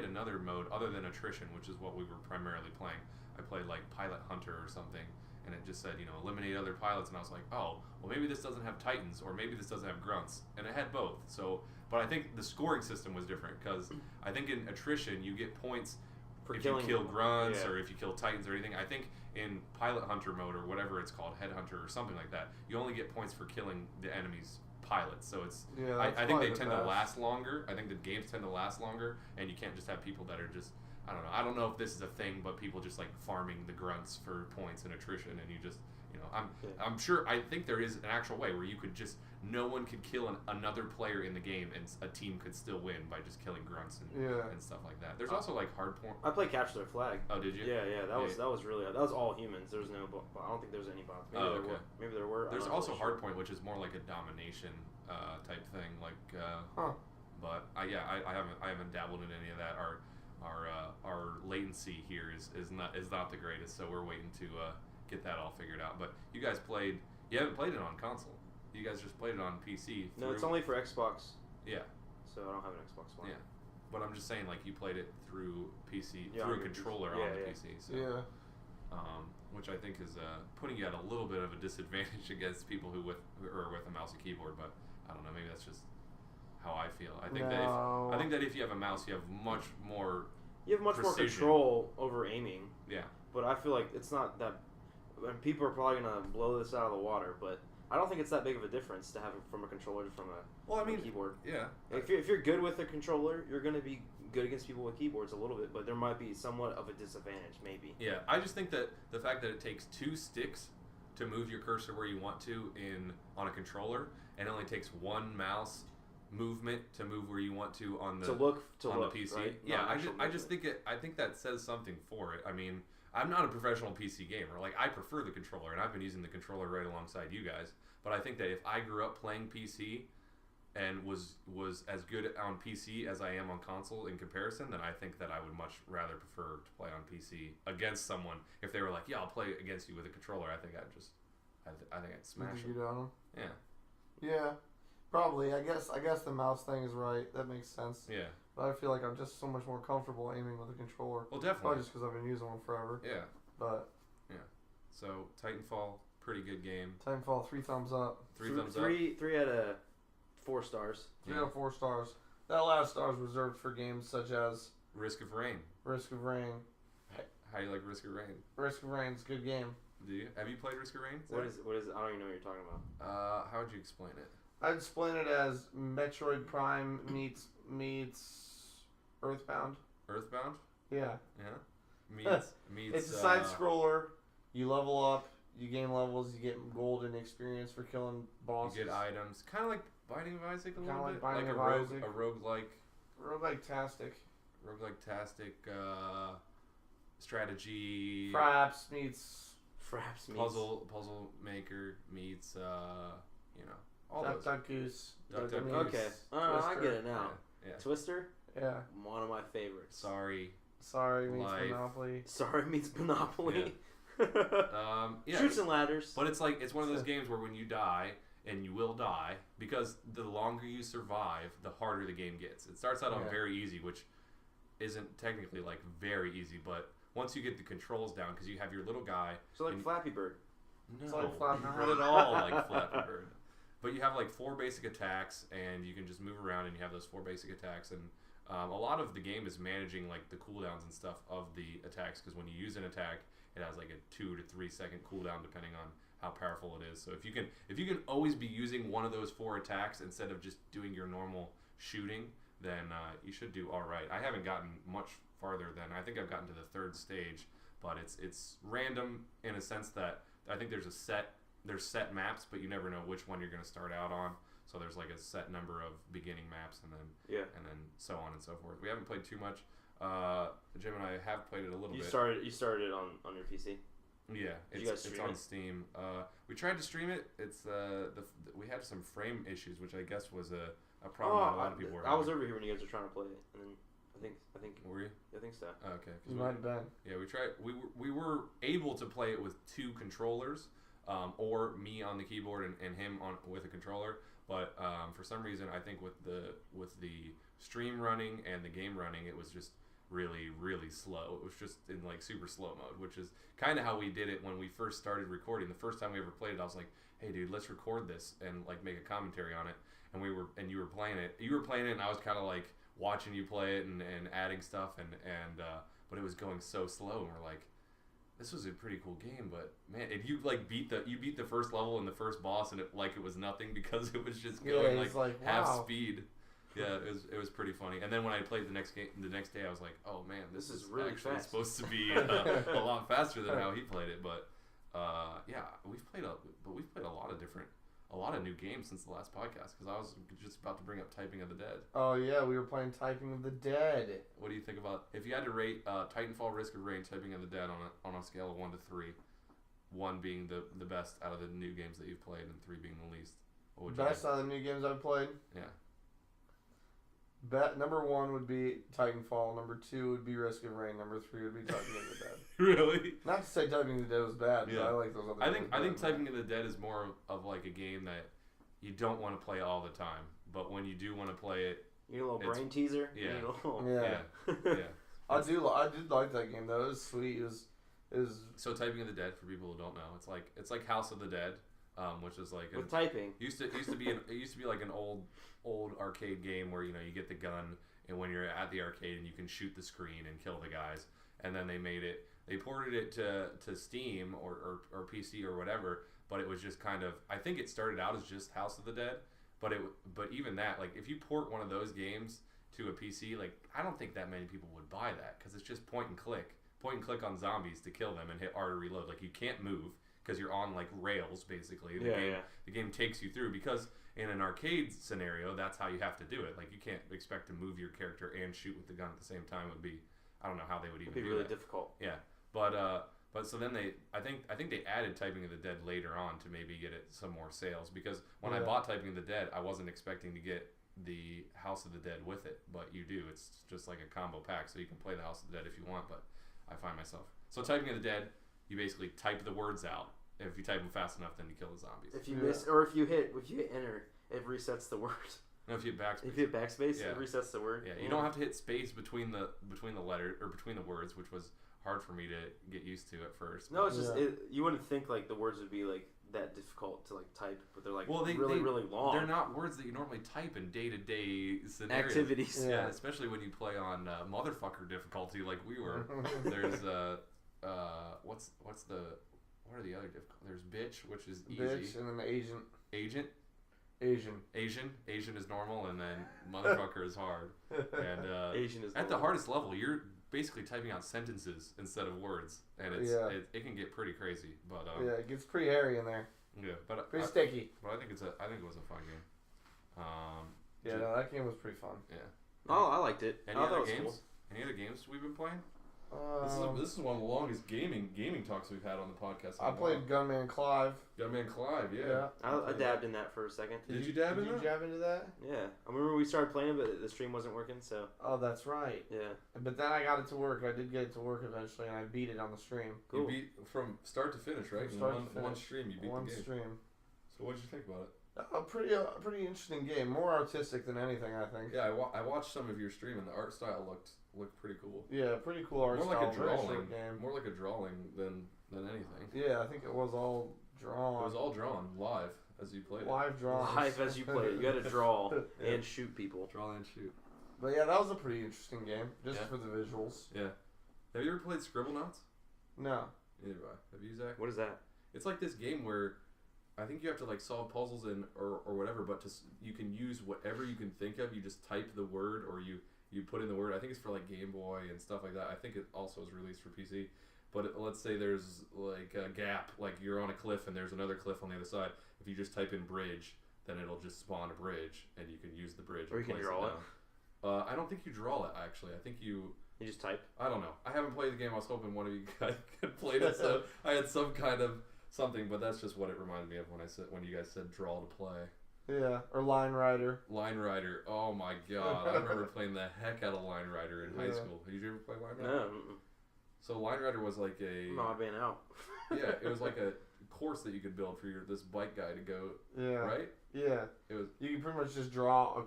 another mode other than attrition, which is what we were primarily playing. I played like Pilot Hunter or something, and it just said, eliminate other pilots, and I was like, oh, well maybe this doesn't have Titans, or maybe this doesn't have grunts, and it had both. So, but I think the scoring system was different because I think in attrition you get points For if killing you kill grunts yeah. or if you kill Titans or anything. I think in Pilot Hunter mode or whatever it's called, Headhunter or something like that, you only get points for killing the enemy's pilots. So it's Yeah. I that's think probably they the tend to best. last longer. I think the games tend to last longer, and you can't just have people that are just, I don't know. I don't know if this is a thing, but people just like farming the grunts for points and attrition, and you just, I'm sure. I think there is an actual way where you could just, no one could kill another player in the game, and a team could still win by just killing grunts and stuff like that. There's also like hardpoint. I played Capture the Flag. Oh, did you? Yeah. That was all humans. There was no. I don't think there was any bots. Maybe there were. Maybe there were. There's I'm not also really sure. hardpoint, which is more like a domination type thing, like. Huh. But I haven't dabbled in any of that. Our latency here is not the greatest, so we're waiting to get that all figured out. But you guys played. You haven't played it on console. You guys just played it on PC. No, it's only for Xbox. Yeah. So I don't have an Xbox One. Yeah. But I'm just saying, like, you played it through PC, Yeah, through on a the controller PC. on Yeah, the yeah. PC. So, Yeah. which I think is putting you at a little bit of a disadvantage against people who are with a mouse and keyboard. But I don't know, maybe that's just how I feel. I think that if you have a mouse, you have much more. You have much more Precision. control over aiming. Yeah. But I feel like it's not that. And people are probably gonna blow this out of the water, but I don't think it's that big of a difference to have it from a controller to from a keyboard. Yeah. If you're good with a controller, you're gonna be good against people with keyboards a little bit, but there might be somewhat of a disadvantage, maybe. Yeah, I just think that the fact that it takes 2 sticks to move your cursor where you want to on a controller, and it only takes 1 mouse movement to move where you want to on the PC. Right? Yeah, Not I actual just movement. I think that says something for it. I mean, I'm not a professional PC gamer. Like, I prefer the controller, and I've been using the controller right alongside you guys. But I think that if I grew up playing PC and was as good on PC as I am on console in comparison, then I think that I would much rather prefer to play on PC against someone. If they were like, yeah, I'll play against you with a controller, I think I'd smash You them. down. Yeah. Yeah. Probably. I guess the mouse thing is right. That makes sense. Yeah. But I feel like I'm just so much more comfortable aiming with a controller. Well, Probably definitely. just because I've been using one forever. Yeah. But So Titanfall, pretty good game. Titanfall, 3 thumbs up. 3 thumbs up. Three out of 4 stars. 3 out of 4 stars. That last star is reserved for games such as Risk of Rain. Risk of Rain. How do you like Risk of Rain? Risk of Rain's a good game. Do you? Have you played Risk of Rain? What is it? I don't even know what you're talking about. How would you explain it? I'd explain it as Metroid Prime meets Earthbound. Earthbound. Yeah. Meets. It's a side scroller. You level up. You gain levels. You get golden experience for killing bosses. You get items, kind of like Binding of Isaac a little bit, Binding like of Isaac. a roguelike. Roguelike-tastic. Roguelike-tastic strategy. Fraps meets Puzzle Maker meets all Duck those. Duck Goose. Duck, Duck, meets Okay, I Twister. get it now. Yeah. Twister, Yeah. one of my favorites. Sorry. Sorry meets Life. Monopoly. Sorry meets Monopoly. Yeah. Shoots and ladders. But it's one of those games where when you die, and you will die, because the longer you survive, the harder the game gets. It starts out on very easy, which isn't technically like very easy, but once you get the controls down, because you have your little guy. So like Flappy Bird. No, It's like Flappy not Bird. at all like Flappy Bird. But you have like 4 basic attacks, and you can just move around, and you have those 4 basic attacks, and a lot of the game is managing like the cooldowns and stuff of the attacks, because when you use an attack, it has like a 2 to 3 second cooldown depending on how powerful it is. So if you can always be using one of those 4 attacks instead of just doing your normal shooting, then you should do all right. I haven't gotten much farther than I think I've gotten to the 3rd stage, but it's random in a sense that I think there's set maps, but you never know which one you're going to start out on. So there's like a set number of beginning maps, and then so on and so forth. We haven't played too much. Jim and I have played it a little bit. You started it on your PC. Yeah, it's on Steam. We tried to stream it. It's we had some frame issues, which I guess was a problem that a lot of people were having. I was over here when you guys were trying to play it, and then I think. Were you? I think so. Oh, okay. You might have been. Yeah, we tried. We were able to play it with 2 controllers, or me on the keyboard and him with a controller. But for some reason, I think with the stream running and the game running, it was just really, really slow. It was just in like super slow mode, which is kind of how we did it when we first started recording. The first time we ever played it, I was like, "Hey, dude, let's record this and like make a commentary on it." And you were playing it. You were playing it, and I was kind of like watching you play it and adding stuff, but it was going so slow, and we're like, this was a pretty cool game, but man, if you like beat the first level and the first boss, and it was nothing because it was just going like half wow. speed. Yeah, it was pretty funny. And then when I played the next day, I was like, oh man, this is really actually fast. supposed to be a lot faster than how he played it. But yeah, we've played a lot of new games since the last podcast, because I was just about to bring up Typing of the Dead. Oh yeah, we were playing Typing of the Dead. What do you think about, if you had to rate Titanfall, Risk of Rain, Typing of the Dead on a scale of 1 to 3, 1 being the best out of the new games that you've played and 3 being the least? What would you Best out of the new games I've played? Yeah. Number 1 would be Titanfall. Number 2 would be Risk of Rain. Number 3 would be Typing of the Dead. Really? Not to say Typing of the Dead was bad, but I like those other games. I think Typing of the Dead is more of like a game that you don't want to play all the time, but when you do want to play it, you need a little brain teaser. Yeah. Yeah. I did like that game though. It was sweet. It was. So Typing of the Dead, for people who don't know, it's like House of the Dead, which is like with typing. It used to be like an old arcade game where you get the gun, and when you're at the arcade and you can shoot the screen and kill the guys, and then they ported it to Steam or PC or whatever. But it was just kind of, I think it started out as just House of the Dead, but even that, like if you port one of those games to a PC, like I don't think that many people would buy that, because it's just point and click on zombies to kill them and hit R to reload. Like you can't move because you're on like rails basically. The game takes you through, because in an arcade scenario, that's how you have to do it. Like you can't expect to move your character and shoot with the gun at the same time. It would be, I don't know how they would even do that. It'd be really difficult. Yeah, but so then I think they added Typing of the Dead later on to maybe get it some more sales, because when I bought Typing of the Dead, I wasn't expecting to get the House of the Dead with it, but you do. It's just like a combo pack, so you can play the House of the Dead if you want, but I find myself. So Typing of the Dead, you basically type the words out. If you type them fast enough, then you kill the zombies. If you miss, or if you hit enter, it resets the word. No, if you hit backspace. If you hit backspace, it resets the word. Yeah, you don't have to hit space between the letter or between the words, which was hard for me to get used to at first. No, it's just you wouldn't think like the words would be like that difficult to like type, but they're like really long. They're not words that you normally type in day-to-day scenarios. Activities. Yeah, especially when you play on motherfucker difficulty like we were. There's what are the other difficulties? There's bitch, which is easy. Bitch, and then agent. Agent. Asian. Asian is normal, and then motherfucker is hard. And Asian is at the hardest level, you're basically typing out sentences instead of words, and it can get pretty crazy. But yeah, it gets pretty hairy in there. Yeah, but Pretty sticky. But I think it was a fun game. Yeah, no, that game was pretty fun. Yeah. Oh, I liked it. Any I thought other it was games? cool. Any other games we've been playing? This is one of the longest gaming talks we've had on the podcast. I played Gunman Clive. Gunman Clive, yeah. I dabbed in that for a second. Did you dab in Did you that? jab into that? Yeah, I remember we started playing, but the stream wasn't working. So Oh, that's right. yeah, But then I got it to work. I did get it to work eventually, and I beat it on the stream. cool. You beat from start to finish, right? From In start one, to finish. one stream, you beat One the game. stream. So what did you think about it? A pretty interesting game. More artistic than anything, I think. Yeah, I watched some of your stream, and the art style looked pretty cool. Yeah, pretty cool art More style. like a very drawing. short game. More like a drawing than anything. Yeah, I think it was all drawn. It was all drawn live as you played it. live drawings. Live as you play it, you got to draw Yeah. and shoot people. Draw and shoot. But yeah, that was a pretty interesting game, just Yeah. for the visuals. Yeah. Have you ever played Scribblenauts? No. Neither have I. Have you, Zach? What is that? It's like this game where I think you have to like solve puzzles or whatever, but you can use whatever you can think of. You just type the word or you put in the word. I think it's for like Game Boy and stuff like that. I think it also is released for PC. But let's say there's like a gap, like you're on a cliff and there's another cliff on the other side. If you just type in bridge, then it'll just spawn a bridge and you can use the bridge. Or and you can place draw it. down. I don't think you draw it actually. I think you. You just type. I don't know. I haven't played the game. I was hoping one of you guys had played it, so I had some kind of something. But that's just what it reminded me of when you guys said draw to play. Yeah, or Line Rider. Line Rider. Oh my god, I remember playing the heck out of Line Rider in high school. Did you ever play Line Rider? No, So Line Rider was like a not being out. yeah, it was like a course that you could build for this bike guy to go Yeah. right. Yeah. It was You could pretty much just draw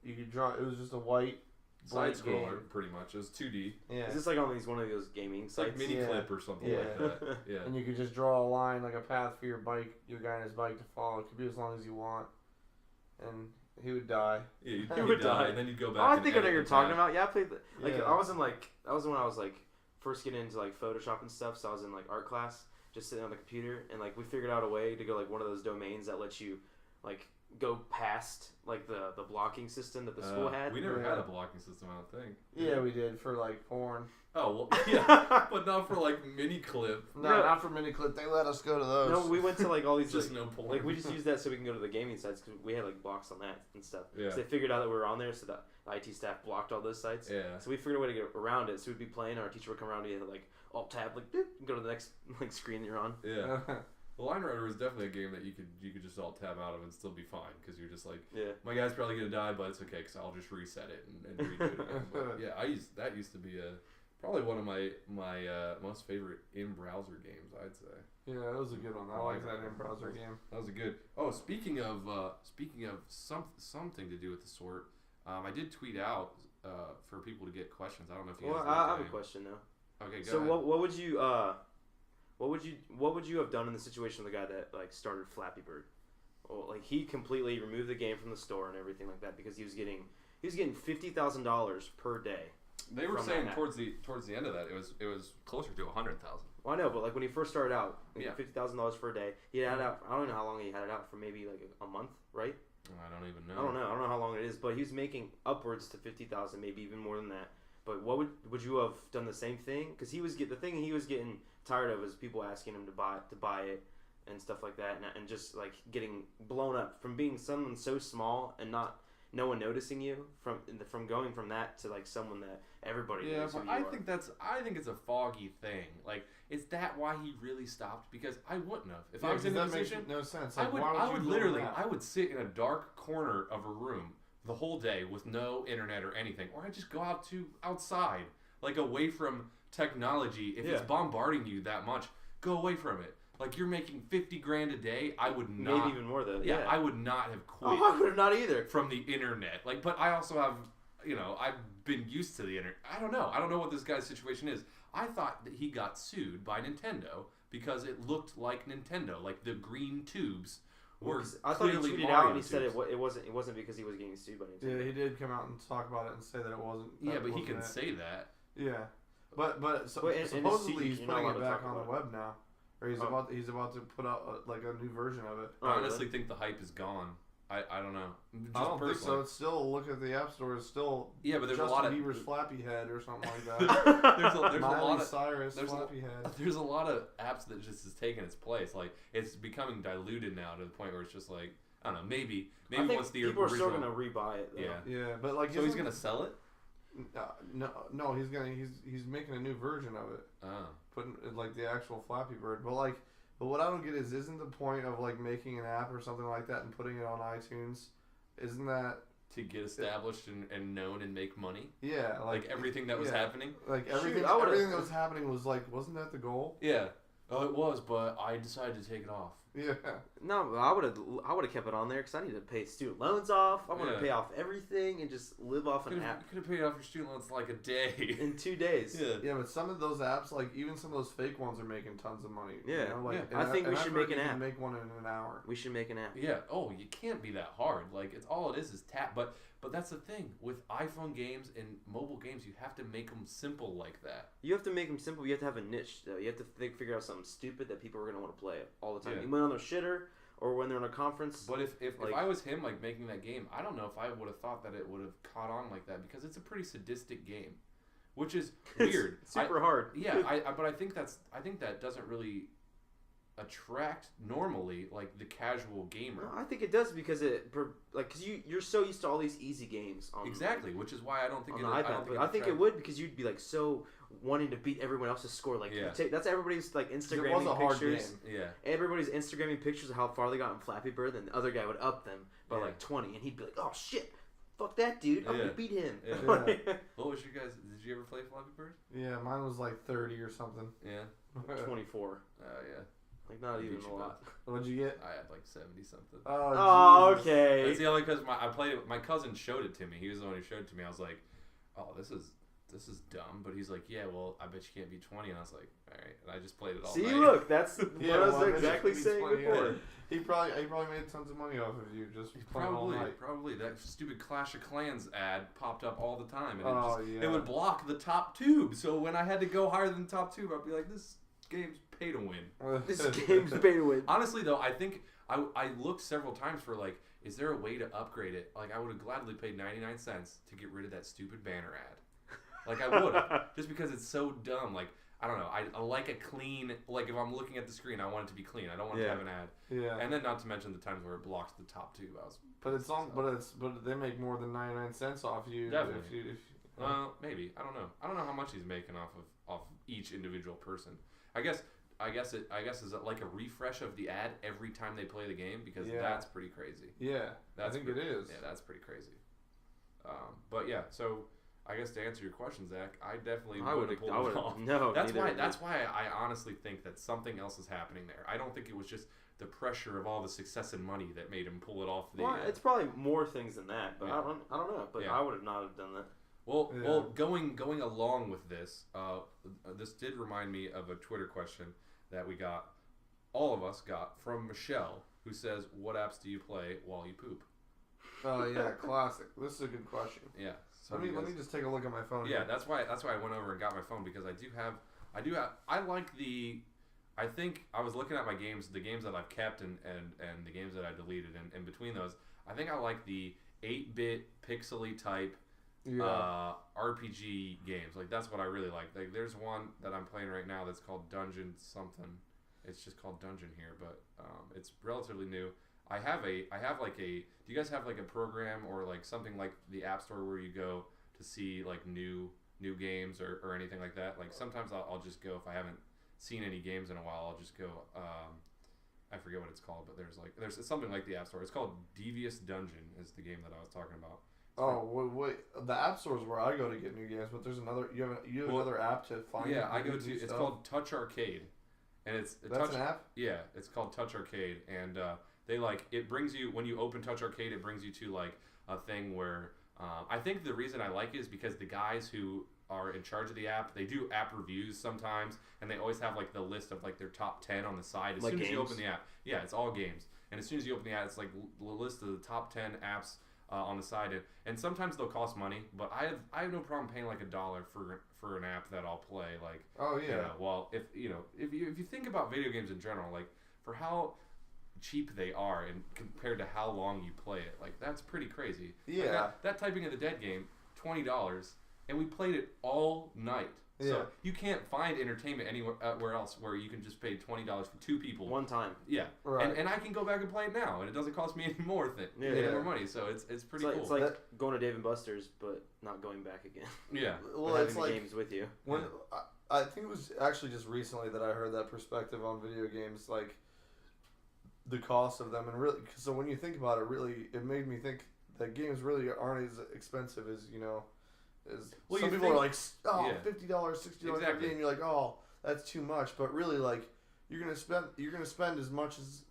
you could draw. It was just a white side blank scroller game. pretty much. It was 2D. Yeah. Is this like on one of those gaming It's like sites? mini Yeah. clip or something Yeah. like that. Yeah. And you could just draw a line, like a path for your guy and his bike to follow. It could be as long as you want. And he would die. Yeah, you'd, Who you'd would die, die? and then you'd go back. Oh, I and think I know edit what you're the talking path. about. Yeah, I played Yeah. I was in that was when I was like first getting into like Photoshop and stuff. So I was in like art class, just sitting on the computer, and like we figured out a way to go like one of those domains that lets you like go past like the blocking system that the school had. We never Yeah. had a blocking system, I don't think. Yeah, we did for like porn. Oh well, yeah, but not for like mini clip. No, No. not for miniclip. They let us go to those. No, we went to like all these Just like, no porn. like we just used that so we can go to the gaming sites because we had like blocks on that and stuff. Yeah. So they figured out that we were on there, so the IT staff blocked all those sites. Yeah. So we figured a way to get around it. So we'd be playing, and our teacher would come around, and you had like alt tab, like doop, and go to the next like screen that you're on. Yeah. The Line Rider was definitely a game that you could just alt tab out of and still be fine because you're just like, Yeah. my guy's probably gonna die, but it's okay because I'll just reset it and redo it again. But yeah, that used to be probably one of my most favorite in browser games. I'd say Yeah, that was a good one. I like that in browser game. that was a good. Oh, speaking of something to do with the sort, I did tweet out for people to get questions. I don't know if you Well, guys. I have looked a at question though. it. Okay, go So ahead. what would you have done in the situation of the guy that like started Flappy Bird? Well, like he completely removed the game from the store and everything like that because he was getting $50,000 per day. They were from saying that. towards the end of that, it was closer to 100,000. Well, I know, but like when he first started out, Yeah. $50,000 per day. He had it out. I don't know how long he had it out for. Maybe like a month, right? I don't even know. I don't know how long it is, but he was making upwards to 50,000, maybe even more than that. But what would you have done the same thing? Because he was getting tired of is people asking him to buy it and stuff like that, and just like getting blown up from being someone so small and no one noticing you from going from that to like someone that everybody Yeah, knows who but you I are. think it's a foggy thing. Like, is that why he really stopped? Because I wouldn't have. If Yeah, I was in the that makes position, no sense. I Like, would why I would you literally build I would sit in a dark corner of a room the whole day with no internet or anything, or I'd just go outside, like away from technology. If it's Yeah. bombarding you that much, go away from it. Like you're making $50,000 a day, I would not. Maybe even more though. Yeah, I would not have quit Oh, I would have not either. from the internet. Like, but I also have, I've been used to the internet. I don't know what this guy's situation is. I thought that he got sued by Nintendo because it looked like Nintendo, like the green tubes were I thought he clearly tweeted Mario out and he said tubes. it wasn't because he was getting sued by Yeah, Nintendo. he did come out and talk about it and say that it wasn't. Yeah, that but he wasn't can it. say that. Yeah, but in his supposedly suit, he's you're not putting allowed it to back talk on the about web now, or he's Oh. about to put out like a new version of it. Oh, I really? honestly think the hype is gone. I don't know. Just I don't think so. personally. It's still, look at the App Store. It's still Yeah, but there's Justin a lot of Bieber's Flappy Head or something like that. there's a Miley lot of Cyrus there's Flappy Head. there's a lot of apps that just has taken its place. Like it's becoming diluted now to the point where it's just like I don't know. Maybe I think once the people are original. still gonna rebuy it. Though. Yeah. Yeah, but like, So he's gonna sell it. no, he's making a new version of it, Oh. putting like the actual Flappy Bird. But what I don't get is, isn't the point of like making an app or something like that and putting it on iTunes? Isn't that To get established and known and make money. yeah, Like everything that was yeah. happening. Like Shoot, everything I would've- everything that was happening was like, wasn't that the goal? Yeah. Oh, it was, but I decided to take it off. Yeah. No, I would have kept it on there because I need to pay student loans off. I want to Yeah. pay off everything and just live off an You app could have paid off your student loans in like a day. in 2 days. Yeah. Yeah, but some of those apps, like even some of those fake ones, are making tons of money. Yeah. You know? Like, Yeah. and I think we and should I've heard make an you can app. Make one in an hour. We should make an app. Yeah. Oh, you can't be that hard. Like it's all it is tap. But that's the thing with iPhone games and mobile games. You have to make them simple like that. You have to make them simple. You have to have a niche, though. You have to figure out something stupid that people are going to want to play all the time. Yeah. Even when on their shitter or when they're in a conference. But if Like- I was him, like making that game, I don't know if I would have thought that it would have caught on like that because it's a pretty sadistic game, which is It's weird. super hard. Yeah, but I think that doesn't really attract normally like the casual gamer. No, I think it does because because you're so used to all these easy games on Exactly, which is why I don't think on it. the I iPad. don't think But I think it attract- would because you'd be like so wanting to beat everyone else's score. Like Yeah. that's everybody's like 'Cause it was Instagramming a hard pictures. game. Yeah, Everybody's Instagramming pictures of how far they got in Flappy Bird, then the other guy would up them by Yeah. like 20, and he'd be like, "Oh shit, fuck that dude, I'm Yeah. gonna beat him." Yeah. Yeah. what was your guys? Did you ever play Flappy Bird? Yeah, mine was like 30 or something. Yeah. 24, Yeah. like not I even beat a you lot. What'd you get? I had like 70 something. Oh, Jesus. okay. That's the only because I played it. My cousin showed it to me. He was the one who showed it to me. I was like, "Oh, this is dumb." But he's like, "Yeah, well, I bet you can't be 20." And I was like, "All right." And I just played it all See, night. look, that's Yeah, what I well, was I bet exactly you beat saying 20, before. yeah. He probably made tons of money off of you just playing all night. Probably that stupid Clash of Clans ad popped up all the time, and Oh, it yeah. would block the top tube. So when I had to go higher than the top tube, I'd be like, "This game's pay to win." This game's pay to win. Honestly, though, I think I looked several times for like, is there a way to upgrade it? Like, I would have gladly paid 99 cents to get rid of that stupid banner ad. Like, I would have, just because it's so dumb. Like, I don't know. I like a clean. Like, if I'm looking at the screen, I want it to be clean. I don't want it to Yeah. have an ad. Yeah. And then, not to mention the times where it blocks the top tube. I was. But it's on. But they make more than 99 cents off you. Definitely. If Maybe I don't know. I don't know how much he's making off each individual person. I guess is it like a refresh of the ad every time they play the game because Yeah. that's pretty crazy. yeah, That's I think pretty- it is. Yeah, that's pretty crazy. But yeah, so I guess to answer your question, Zach, I definitely would have pulled it off. No, That's neither why. would That's why I honestly think that something else is happening there. I don't think it was just the pressure of all the success and money that made him pull it off. Well, it's probably more things than that, but Yeah. I don't know. But Yeah. I would have not have done that. Well, Yeah. going along with this, this did remind me of a Twitter question that we got, all of us got from Michelle, who says, "What apps do you play while you poop?" Oh yeah, classic. This is a good question. Yeah. So Let you me guys- just take a look at my phone. Yeah, here. that's why I went over and got my phone because I like the. I think I was looking at my games, the games that I've kept and the games that I deleted, and between those, I think I like the 8-bit pixely type RPG games. Like that's what I really like. Like there's one that I'm playing right now that's called Dungeon something. It's just called Dungeon here, but it's relatively new. I have like a. Do you guys have like a program or like something like the App Store where you go to see like new games or anything like that? Like sometimes I'll just go if I haven't seen any games in a while. I'll just go. I forget what it's called, but there's something like the App Store. It's called Devious Dungeon is the game that I was talking about. Oh wait, the app store is where I go to get new games, but there's another. You have another app to find. Yeah, I new go to. It's stuff? called Touch Arcade, and it's That's an app. Yeah, it's called Touch Arcade, and they it brings you when you open Touch Arcade, it brings you to like a thing where I think the reason I like it is because the guys who are in charge of the app, they do app reviews sometimes, and they always have like the list of like their top 10 on the side as Like soon as you games? open the app. Yeah, it's all games, and as soon as you open the app, it's like the list of the top 10 apps on the side, and sometimes they'll cost money, but I have no problem paying like $1 for an app that I'll play like. Oh yeah. Well, if you think about video games in general, like for how cheap they are, and compared to how long you play it, like that's pretty crazy. Yeah. Like that Typing of the Dead game, $20, and we played it all night. Yeah. So you can't find entertainment anywhere else where you can just pay $20 for 2 people. One time. Yeah, Right. and I can go back and play it now, and it doesn't cost me any more any more money. So it's pretty cool. It's like going to Dave and Buster's, but not going back again. Yeah. Well, but it's having the like games with you. when I think it was actually just recently that I heard that perspective on video games, like the cost of them, and really. So when you think about it, really, it made me think that games really aren't as expensive as As well, some you people are think- like, oh, yeah. $50, $60 for a Exactly. game. You're like, oh, that's too much. But really, like, you're gonna spend as much as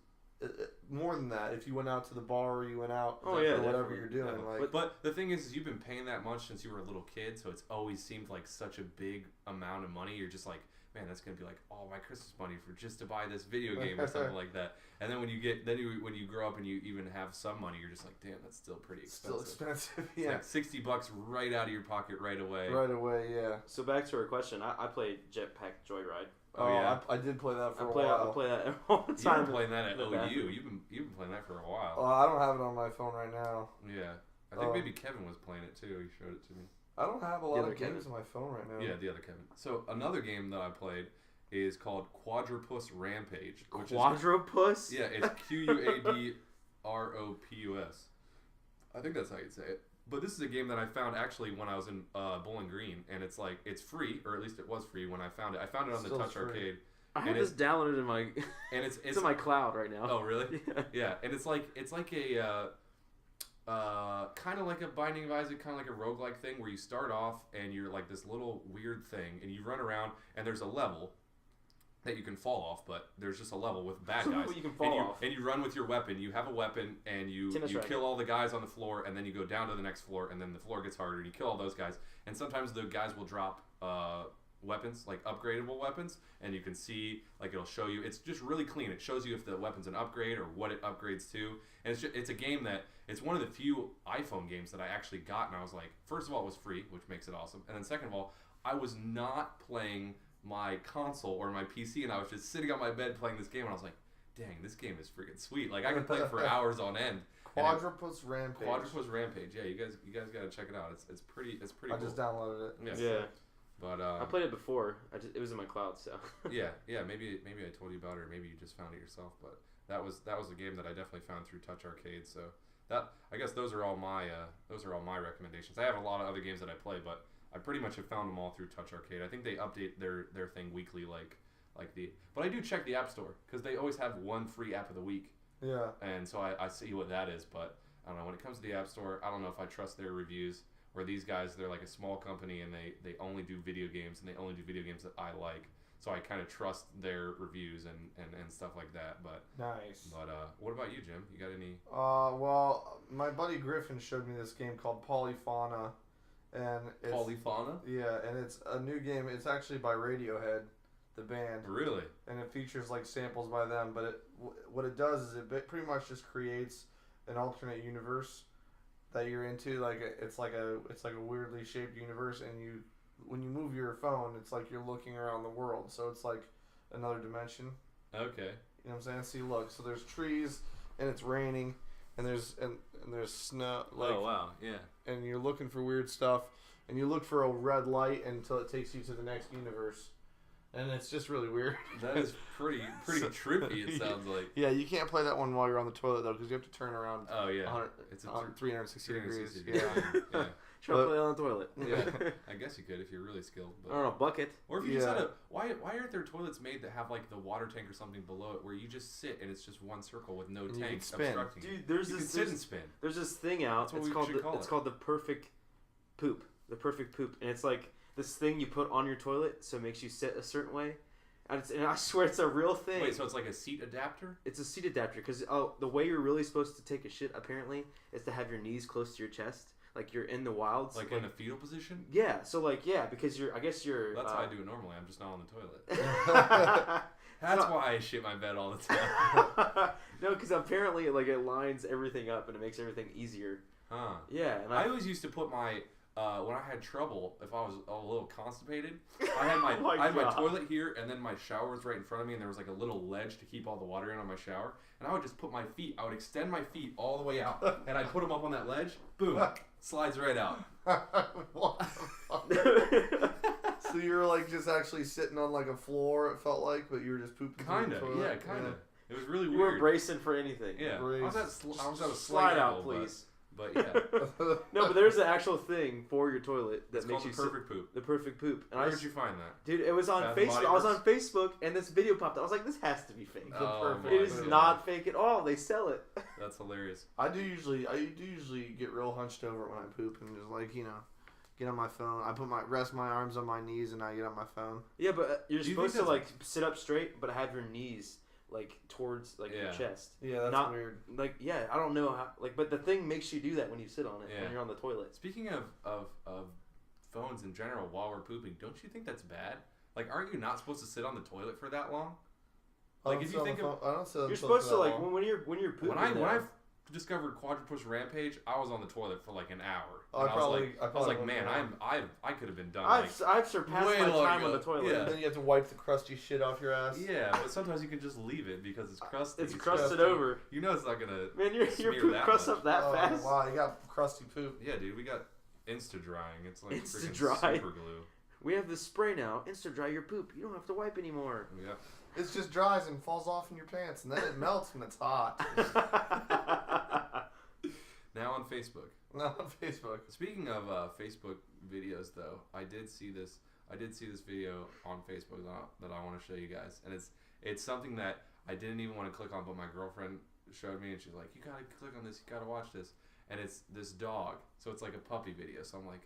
more than that if you went out to the bar or you went out Oh, or yeah, whatever definitely. you're doing. Yeah. Like, But the thing is you've been paying that much since you were a little kid, so it's always seemed like such a big amount of money. You're just like, man, that's gonna be like all my Christmas money for just to buy this video game or something like that. And then when you grow up and you even have some money, you're just like, damn, that's still pretty expensive. still expensive. It's Yeah, like $60 right out of your pocket right away. right away. Yeah. So back to our question. I played Jetpack Joyride. Oh, yeah. I did play that for I a play while. that all the You've time. been playing that at in the OU. bathroom. You've been playing that for a while. I don't have it on my phone right now. Yeah. I think Um, maybe Kevin was playing it too. He showed it to me. I don't have a The lot other of games on my phone right now. Yeah, the other Kevin. So another game that I played is called Quadropus Rampage. Which Quadropus? Is, yeah, it's Quadropus. I think that's how you'd say it. But this is a game that I found actually when I was in Bowling Green, and it's free, or at least it was free when I found it. I found it on the Still Touch free. Arcade, I have And this downloaded in my. and it's It's in my cloud right now. oh really? Yeah. Yeah, and it's like a kind of like a Binding of Isaac, kind of like a roguelike thing where you start off and you're like this little weird thing, and you run around, and there's a level that you can fall off, but there's just a level with bad guys. You can fall off. And you run with your weapon. You have a weapon, and you Tennis racket. kill all the guys on the floor, and then you go down to the next floor, and then the floor gets harder, and you kill all those guys. And sometimes the guys will drop weapons, like upgradable weapons, and you can see, like, it'll show you. It's just really clean. It shows you if the weapon's an upgrade or what it upgrades to. And it's a game that, it's one of the few iPhone games that I actually got, and I was like, first of all, it was free, which makes it awesome. And then second of all, I was not playing my console or my PC, and I was just sitting on my bed playing this game, and I was like, dang, this game is freaking sweet. Like, I can play it for hours on end. Quadropus Rampage. Quadropus Rampage. Yeah, you guys gotta check it out. It's pretty I cool. just downloaded it. Yeah. Yeah. But I played it before. It was in my cloud, so. yeah, maybe I told you about it, or maybe you just found it yourself. But that was a game that I definitely found through Touch Arcade. So that, I guess those are all my recommendations. I have a lot of other games that I play, but I pretty much have found them all through Touch Arcade. I think they update their thing weekly, but I do check the App Store because they always have one free app of the week, Yeah. and so I see what that is. But I don't know, when it comes to the App Store, I don't know if I trust their reviews. Where these guys, they're like a small company, and they only do video games, and they only do video games that I like. So I kind of trust their reviews and stuff like that. But Nice. what about you, Jim? You got any? Well, my buddy Griffin showed me this game called Polyfauna, and it's Polyfauna? yeah, and it's a new game. It's actually by Radiohead, the band, Really? and it features like samples by them. But what it does is it pretty much just creates an alternate universe that you're into. Like it's like a weirdly shaped universe, and when you move your phone, it's like you're looking around the world. So it's like another dimension. Okay. You know what I'm saying? See, look. So there's trees, and it's raining, and there's snow. Like, oh wow, yeah. and you're looking for weird stuff, and you look for a red light until it takes you to the next universe, and it's just really weird. That is pretty trippy. It sounds like. Yeah, you can't play that one while you're on the toilet though, because you have to turn around. Oh yeah. 100 It's 360 degrees. 360 Yeah. yeah. Try to play it on the toilet. Yeah. I guess you could if you're really skilled. I But. don't know, bucket. Or if you just Yeah. had why aren't there toilets made that have like the water tank or something below it where you just sit and it's just one circle with no And you tank can spin. obstructing you? Dude, there's You can this sit and spin. there's this thing out. That's what It's we called should call it's it. called the perfect poop. The perfect poop, and it's like this thing you put on your toilet so it makes you sit a certain way. And I swear it's a real thing. Wait, so it's like a seat adapter? It's a seat adapter because the way you're really supposed to take a shit apparently is to have your knees close to your chest, like you're in the wilds. Like in a fetal position? Yeah, so because I guess you're. That's how I do it normally. I'm just not on the toilet. That's why I shit my bed all the time. No, because apparently it lines everything up and it makes everything easier. Huh. Yeah, and I always used to put my when I had trouble, if I was a little constipated, I had my Oh my I had my God. toilet here, and then my shower was right in front of me, and there was like a little ledge to keep all the water in on my shower. And I would just put my feet. I would extend my feet all the way out, and I'd put them up on that ledge. Boom, slides right out. What the fuck? So you were like just actually sitting on like a floor, it felt like, but you were just pooping. through Kinda, the toilet? yeah, kinda. It was really You weird. were bracing for anything. Yeah, I was at a slight Slide out, angle, please. But yeah, No, but there's an actual thing for your toilet that it's makes called you the perfect poop. the perfect poop. And Where did you find that? dude, it was on Bath and Facebook. Body I was on Works? Facebook, and this video popped up. I was like, this has to be fake. Oh perfect my It is God. not fake at all. They sell it. That's hilarious. I do usually get real hunched over when I poop and just like get on my phone. I rest my arms on my knees and I get on my phone. Yeah, but you're Do you supposed think to like sit up straight, but have your knees like towards like your Yeah. chest. Yeah, that's Not- weird. Like I don't know how but the thing makes you do that when you sit on it Yeah. when you're on the toilet. Speaking of phones in general while we're pooping, don't you think that's bad? Like, aren't you not supposed to sit on the toilet for that long? Like, if you think of I don't sit on You're the toilet supposed for to that like long. when you're pooping. when I though, discovered Quadrupus Rampage, I was on the toilet for like an hour. Oh, And I was probably like, man, wouldn't I could have been done. Like, I've surpassed way my long time on ago. the toilet. Yeah. Then you have to wipe the crusty shit off your ass. yeah, but sometimes you can just leave it because it's crusty. It's crusted disgusting. over. You know it's not gonna. Man, your Smear poop that crusts much. up that Oh, fast. wow, you got crusty poop. Yeah, dude, we got Insta drying. It's like Insta freaking dry. super glue. We have this spray now. Insta dry your poop. You don't have to wipe anymore. Yeah. It just dries and falls off in your pants, and then it melts when it's hot. Now on Facebook. Not on Facebook. Speaking of Facebook videos, though, I did see this video on Facebook that I want to show you guys, and it's something that I didn't even want to click on, but my girlfriend showed me, and she's like, "You gotta click on this. You gotta watch this." And it's this dog, so it's like a puppy video. So I'm like,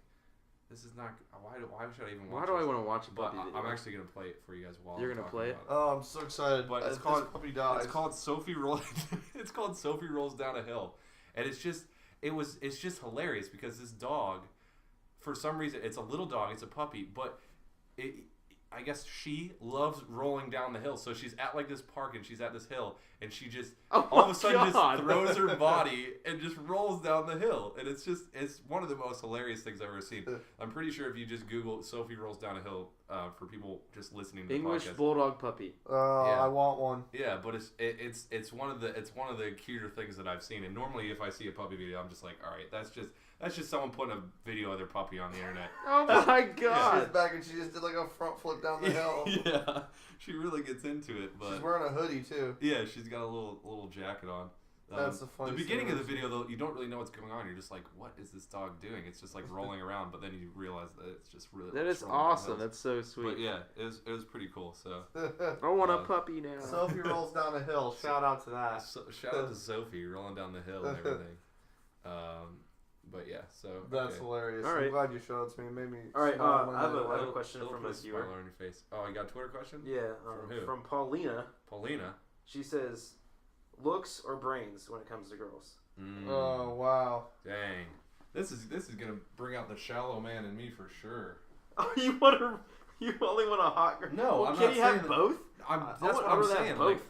"This is not. Why should I even watch?" Why do I this? want to watch a But puppy video? I'm actually gonna play it for you guys while You're I'm gonna talking play it? about Oh, I'm so excited. But it's This called- puppy dies. It's called Sophie Roll. It's called Sophie Rolls Down a Hill, and it's just hilarious because this dog, for some reason, it's a little dog, it's a puppy, but I guess she loves rolling down the hill. So she's at like this park and she's at this hill and she just Oh all of my a sudden God. just throws her body and just rolls down the hill. And it's one of the most hilarious things I've ever seen. I'm pretty sure if you just Google Sophie Rolls Down a Hill, for people just listening to English the podcast. bulldog puppy. Yeah. I want one. Yeah, but it's one of the cuter things that I've seen. And normally if I see a puppy video, I'm just like, all right, that's just someone putting a video of their puppy on the internet. Oh my She's God. back and she just did like a front flip down the hill. Yeah, she really gets into it, but She's wearing a hoodie too. yeah, she's got a little jacket on. That's the funniest The beginning thing of the I've video, though, you don't really know what's going on. You're just like, what is this dog doing? It's just like rolling around, but then you realize that it's just really. That it's is rolling down awesome. hills. That's so sweet. But yeah, it was pretty cool. So I want a Uh, puppy now. Sophie rolls down a hill. Shout out to that. shout out to Sophie rolling down the hill and everything. But yeah, so That's okay. hilarious. All right. I'm glad you showed it to me. It made me. All right, smile when I have I- a It'll- question it'll from put a viewer. smile on your face. Oh, you got a Twitter question? Yeah, From who? from Paulina. Paulina. She says, looks or brains when it comes to girls. Mm, Oh wow. dang. This is gonna bring out the shallow man in me for sure. Oh, you only want a hot girl? No, well, I'm can not you have saying that- both? That's I what would I'm rather have saying. both.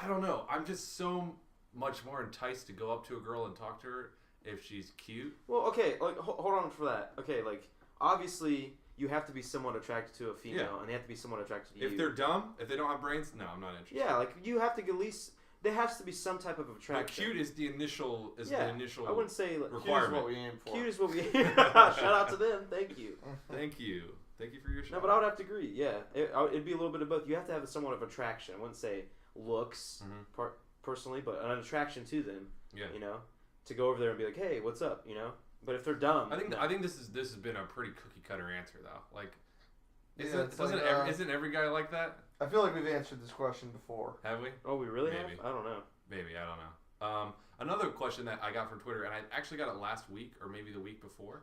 I don't know. I'm just so much more enticed to go up to a girl and talk to her if she's cute. Well, okay, like hold on for that. Okay, like obviously you have to be somewhat attracted to a female, Yeah. and they have to be somewhat attracted to you. If they're dumb, if they don't have brains, no, I'm not interested. yeah, like you have to at least there has to be some type of But attraction. cute is the initial. Yeah, I wouldn't say like, Here's Requirement. what we aim for. cute is what we. Shout out to them. Thank you. Thank you. Thank you for your show. No, but I would have to agree. Yeah, it'd be a little bit of both. You have to have somewhat of attraction. I wouldn't say looks personally, but an attraction to them. Yeah. You know, to go over there and be like, hey, what's up? You know. But if they're dumb, I think no. I think this has been a pretty cookie cutter answer though. Like, Yeah, it's like, isn't every guy like that? I feel like we've answered this question before. Have we? Oh, we really Maybe. have? I don't know. Maybe, I don't know. Another question that I got from Twitter, and I actually got it last week or maybe the week before.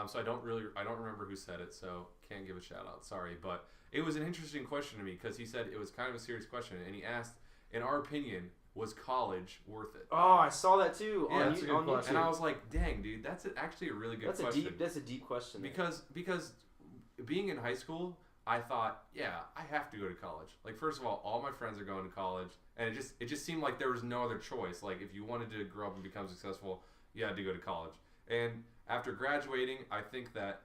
So I don't remember who said it, so can't give a shout out. Sorry, but it was an interesting question to me because he said it was kind of a serious question, and he asked, in our opinion, was college worth it? Oh, I saw that too Yeah, on, that's a good on question. And I YouTube. was like, dang, dude, that's actually a really good That's question. a deep question. there. Because being in high school, I thought, yeah, I have to go to college. Like, first of all my friends are going to college, and it just seemed like there was no other choice. Like, if you wanted to grow up and become successful, you had to go to college. And after graduating, I think that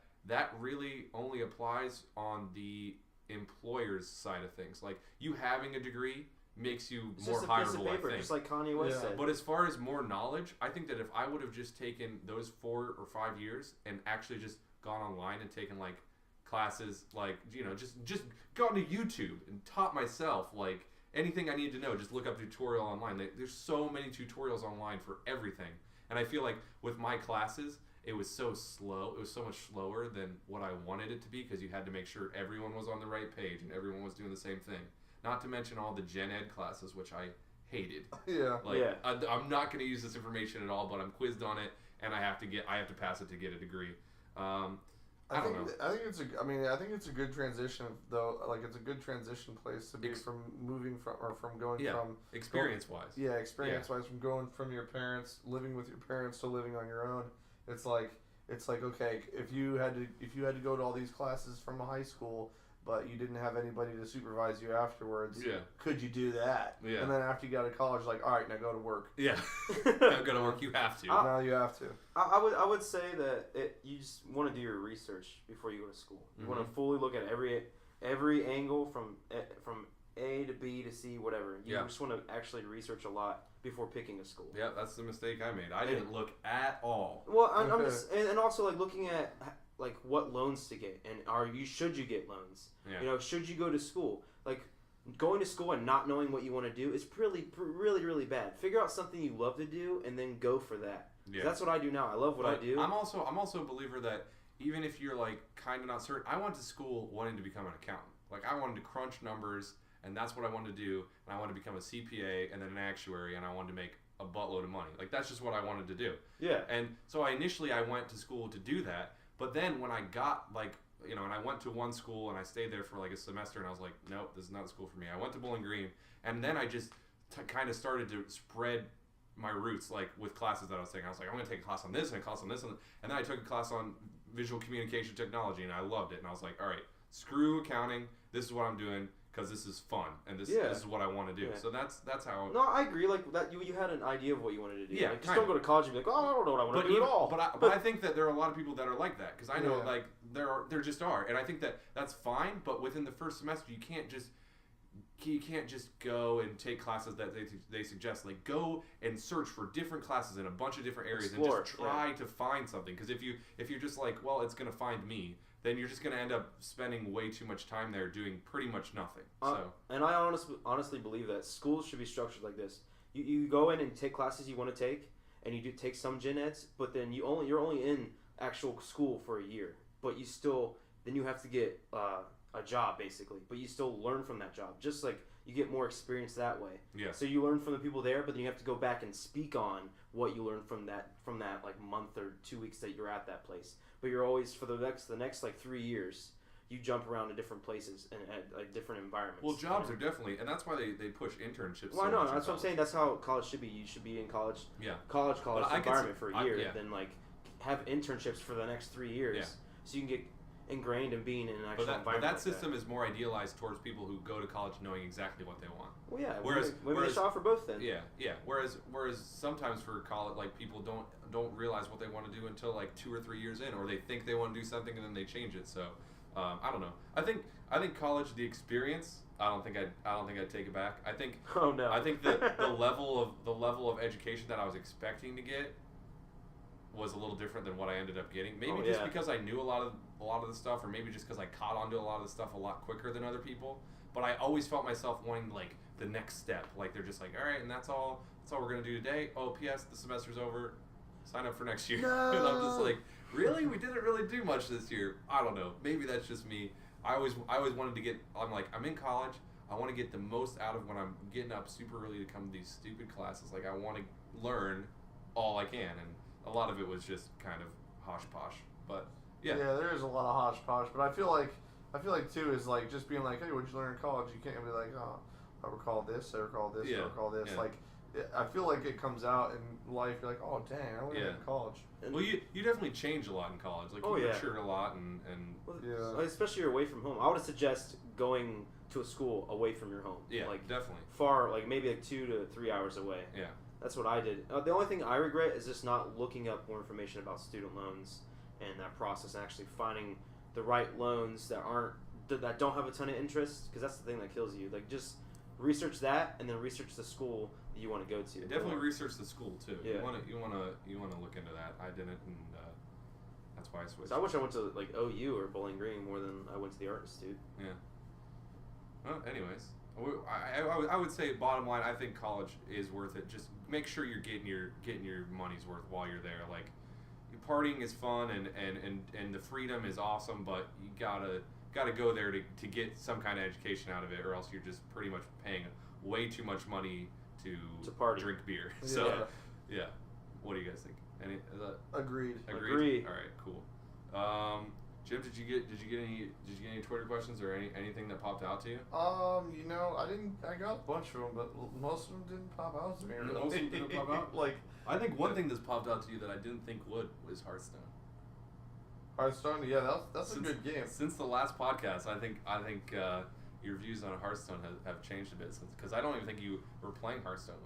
really only applies on the employer's side of things. Like, you having a degree makes you It's more just a piece of hireable, paper, I think. just like Kanye West said. But as far as more knowledge, I think that if I would have just taken those 4 or 5 years and actually just gone online and taken like classes, like, you know, just gone to YouTube and taught myself like anything I need to know, just look up tutorial online. There's so many tutorials online for everything. And I feel like with my classes, it was so slow. It was so much slower than what I wanted it to be, because you had to make sure everyone was on the right page and everyone was doing the same thing. Not to mention all the gen ed classes, which I hated. Yeah. Like, Yeah. I'm not going to use this information at all, but I'm quizzed on it, and I have to pass it to get a degree. I don't know. I think it's a good transition though. Like, it's a good transition place to be from moving from going from experience wise. Yeah, experience wise, from going from your parents, living with your parents, to living on your own. It's like okay, if you had to go to all these classes from a high school, but you didn't have anybody to supervise you afterwards. Yeah. Could you do that? Yeah. And then after you got to college, like, all right, now go to work. Yeah. Now go to work. You have to. Now you have to. I would say that you just want to do your research before you go to school. You want to fully look at every angle from A to B to C, whatever. You just want to actually research a lot before picking a school. Yeah, that's the mistake I made. I didn't look at all. Well, I'm just and also like looking at like what loans to get, and should you get loans? Yeah. You know, should you go to school? Like, going to school and not knowing what you want to do is really, really bad. Figure out something you love to do and then go for that. Yeah. That's what I do now. I love what I do. I'm also a believer that even if you're like kind of not certain, I went to school wanting to become an accountant. Like, I wanted to crunch numbers, and that's what I wanted to do. And I wanted to become a CPA and then an actuary, and I wanted to make a buttload of money. Like, that's just what I wanted to do. Yeah. And so I went to school to do that. But then when I got, like, you know, and I went to one school and I stayed there for like a semester, and I was like, nope, this is not the school for me. I went to Bowling Green, and then I just kind of started to spread my roots, like, with classes that I was taking. I was like, I'm going to take a class on this and a class on this. And then I took a class on visual communication technology, and I loved it. And I was like, all right, screw accounting. This is what I'm doing, because this is fun, and this is what I want to do. Yeah. So that's how. No, I agree. Like that, you had an idea of what you wanted to do. Yeah, like, just don't go to college and be like, oh, I don't know what I want to do at all. But I think that there are a lot of people that are like that, because I know Yeah. like there just are, and I think that that's fine. But within the first semester, you can't just go and take classes that they suggest. Like, go and search for different classes in a bunch of different areas, Explore, and just try to find something. Because if you're just like, well, it's gonna find me, then you're just going to end up spending way too much time there doing pretty much nothing. And I honestly believe that schools should be structured like this. You go in and take classes you want to take, and you do take some gen eds, but then you're only in actual school for a year. But then you have to get a job, basically. But you still learn from that job. Just like you get more experience that way. Yeah. So you learn from the people there, but then you have to go back and speak on what you learned from that like month or 2 weeks that you're at that place. But you're always, for the next like 3 years, you jump around to different places and at like different environments. Well, jobs are definitely, and that's why they push internships. Well, so no, much that's in what I'm saying. That's how college should be. You should be in college. Yeah. College But environment for a year, yeah. then like have internships for the next 3 years, Yeah. so you can get ingrained in being in an actual environment. But that like system is more idealized towards people who go to college knowing exactly what they want. Well, yeah. Whereas women shot for both then. Yeah. Whereas sometimes for college, like, people don't realize what they want to do until like 2 or 3 years in, or they think they want to do something and then they change it. So I don't know. I think college, the experience, I don't think I'd take it back. I think Oh no. I think that the level of education that I was expecting to get was a little different than what I ended up getting. Maybe just because I knew a lot of the stuff, or maybe just because I caught on to a lot of the stuff a lot quicker than other people. But I always felt myself wanting like the next step. Like, they're just like, all right, and that's all we're gonna do today. Oh, P.S. the semester's over. Sign up for next year. No. And I'm just like, really? We didn't really do much this year. I don't know. Maybe that's just me. I always wanted to get. I'm like, I'm in college. I want to get the most out of when I'm getting up super early to come to these stupid classes. Like, I want to learn all I can, and a lot of it was just kind of hosh posh. But yeah, there is a lot of hodgepodge, but I feel like too is like just being like, hey, what'd you learn in college? You can't be like, oh, I recall this, I recall this, I recall this. Yeah. Like, I feel like it comes out in life. You're like, oh, dang, I learned that in college. Well, you definitely change a lot in college. Like, you mature a lot, and Well, especially you're away from home. I would suggest going to a school away from your home. yeah, like definitely. far, like maybe like 2 to 3 hours away. Yeah. That's what I did. The only thing I regret is just not looking up more information about student loans and that process, and actually finding the right loans that don't have a ton of interest, because that's the thing that kills you. Like, just research that, and then research the school that you want to go to. Definitely research the school too. Yeah. You want to look into that. I didn't, and that's why I switched. So I wish I went to like OU or Bowling Green more than I went to the Art Institute. Yeah. Well, anyways, I would say bottom line, I think college is worth it. Just make sure you're getting your money's worth while you're there. Like, partying is fun and the freedom is awesome, but you gotta go there to get some kind of education out of it, or else you're just pretty much paying way too much money to party. Drink beer. Yeah. So yeah, what do you guys think? Agreed. Agree. All right, cool. Jim, did you get any Twitter questions or anything that popped out to you? I got a bunch of them, but most of them didn't pop out to me. Really. Most of them didn't pop out? Like, I think one thing that's popped out to you that I didn't think would was Hearthstone. Hearthstone, yeah, that's a good game. Since the last podcast, I think your views on Hearthstone have changed a bit, because I don't even think you were playing Hearthstone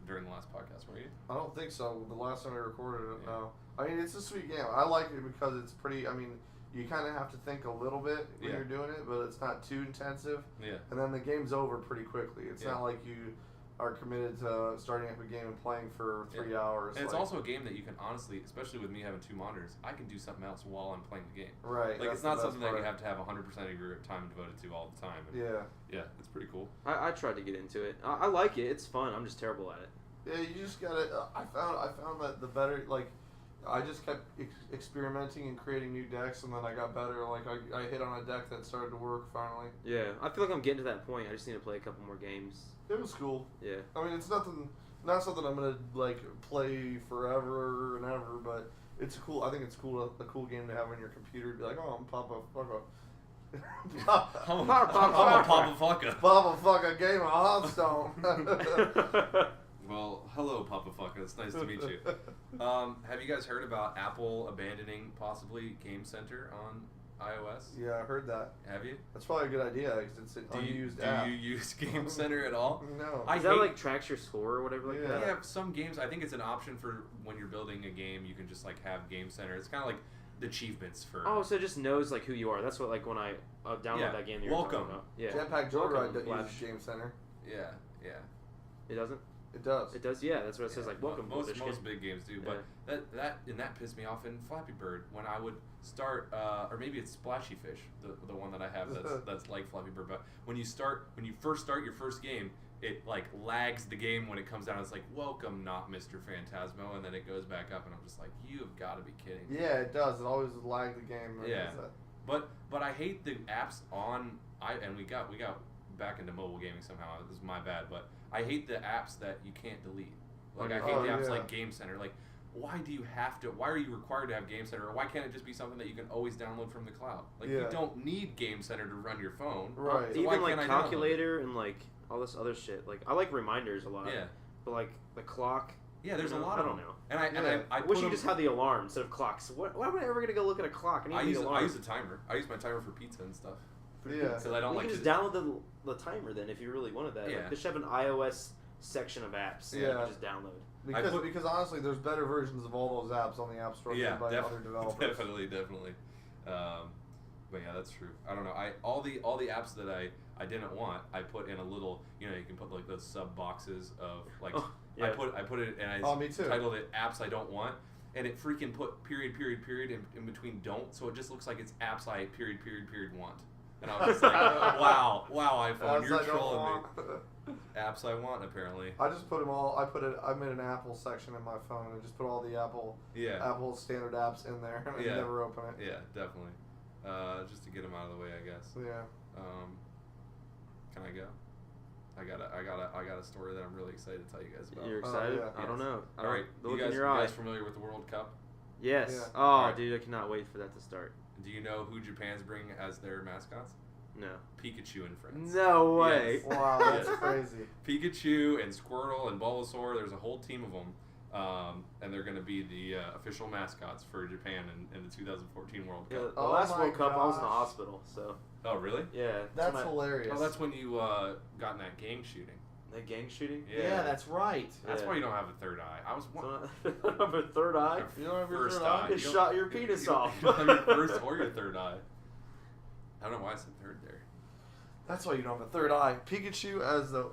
during the last podcast, were you? I don't think so. The last time I recorded it, Yeah. no. I mean, it's a sweet game. I like it because it's pretty. I mean, you kind of have to think a little bit when Yeah. you're doing it, but it's not too intensive. Yeah. And then the game's over pretty quickly. It's Yeah. not like you are committed to starting up a game and playing for 3 hours. And it's like- also a game that you can honestly, especially with me having 2 monitors, I can do something else while I'm playing the game. right. Like, that's it's not the best something that you part. have to have 100% of your time devoted to all the time. And Yeah. yeah, it's pretty cool. I tried to get into it. I like it. It's fun. I'm just terrible at it. Yeah, you just gotta. I found that the better, like, I just kept experimenting and creating new decks, and then I got better. Like, I hit on a deck that started to work finally. Yeah, I feel like I'm getting to that point. I just need to play a couple more games. It was cool. Yeah. I mean, it's not something I'm gonna like play forever and ever, but it's cool. I think it's cool, a cool game to have on your computer. Be like, oh, I'm Papa Fucka. I'm a Papa Fucka. Papa Fucka game of Hearthstone. Well, hello, Papa Fucka. It's nice to meet you. Have you guys heard about Apple abandoning possibly Game Center on iOS? Yeah, I heard that. Have you? That's probably a good idea because it's an unused app. Do you use Game Center at all? No. Is that like tracks your score or whatever like Yeah. that? They have some games. I think it's an option for when you're building a game. You can just like have Game Center. It's kind of like the achievements for. Oh, so it just knows like who you are. That's what like when I download Yeah. that game that you're Welcome. talking about. Yeah. Jetpack Welcome, Joyride that Flash. uses Game Center. Yeah. It doesn't. It does. It does. Yeah, that's what it says. Like welcome. Most Bullshit. big games do, but that pissed me off in Flappy Bird when I would start, or maybe it's Splashy Fish, the one that I have that's like Flappy Bird. But when you first start your first game, it like lags the game when it comes down. It's like welcome, not Mr. Phantasmo, and then it goes back up, and I'm just like, you've got to be kidding me. Yeah, it does. It always lag the game. when it Yeah. does that. But I hate the apps on and we got back into mobile gaming somehow. This is my bad, but I hate the apps that you can't delete. Like, I hate the apps like Game Center. Like, why do you have to? Why are you required to have Game Center? Or why can't it just be something that you can always download from the cloud? Like, you don't need Game Center to run your phone. Right. So why Even like can't I download it? calculator and like all this other shit. Like I like reminders a lot. Yeah. But like the clock. Yeah, there's a lot I of don't them. know. And I I put wish you them- just had the alarm instead of clocks. Why am I ever gonna go look at a clock? I need the alarm. I use a timer. I use my timer for pizza and stuff. Yeah. Because I don't You like can to just download the timer then if you really wanted that. Yeah. Like, they should have an iOS section of apps that you Yeah. can just download. Because honestly, there's better versions of all those apps on the App Store Yeah, made by other developers. definitely. But yeah, that's true. I don't know. All the apps that I didn't want, I put in a little. You know, you can put like those sub boxes of like. Oh, yeah. I put it and I me too. titled it apps I don't want, and it freaking put period in between don't, so it just looks like it's apps I period want. And I was just like, wow, iPhone, Apps you're I don't trolling want. me. Apps I want apparently. I just put them all. I made an Apple section in my phone and just put all the Apple standard apps in there, and Yeah. I never open it. Yeah, definitely. Just to get them out of the way, I guess. Yeah. Can I go? I got a story that I'm really excited to tell you guys about. You're excited? yeah. I don't know. All right, The you look in guys, your you eye. guys familiar with the World Cup? Yes. Yeah. Oh, Alright. dude, I cannot wait for that to start. Do you know who Japan's bringing as their mascots? No. Pikachu and friends. No way. Yes. Wow, that's Yes. crazy. Pikachu and Squirtle and Bulbasaur. There's a whole team of them, and they're going to be the official mascots for Japan in the 2014 World Yeah, Cup. the Oh last my World Cup, I was in the gosh. hospital, so Oh, really? yeah. That's when I- hilarious. Oh, that's when you got in that gang shooting. The gang shooting. Yeah, that's right. That's Yeah. why you don't have a third eye. I was one. So, have a third eye. You don't have your First third eye? You You don't- shot your penis off. You don't have your first or your third eye. I don't know why I said third there. That's why you don't have a third eye. Pikachu as the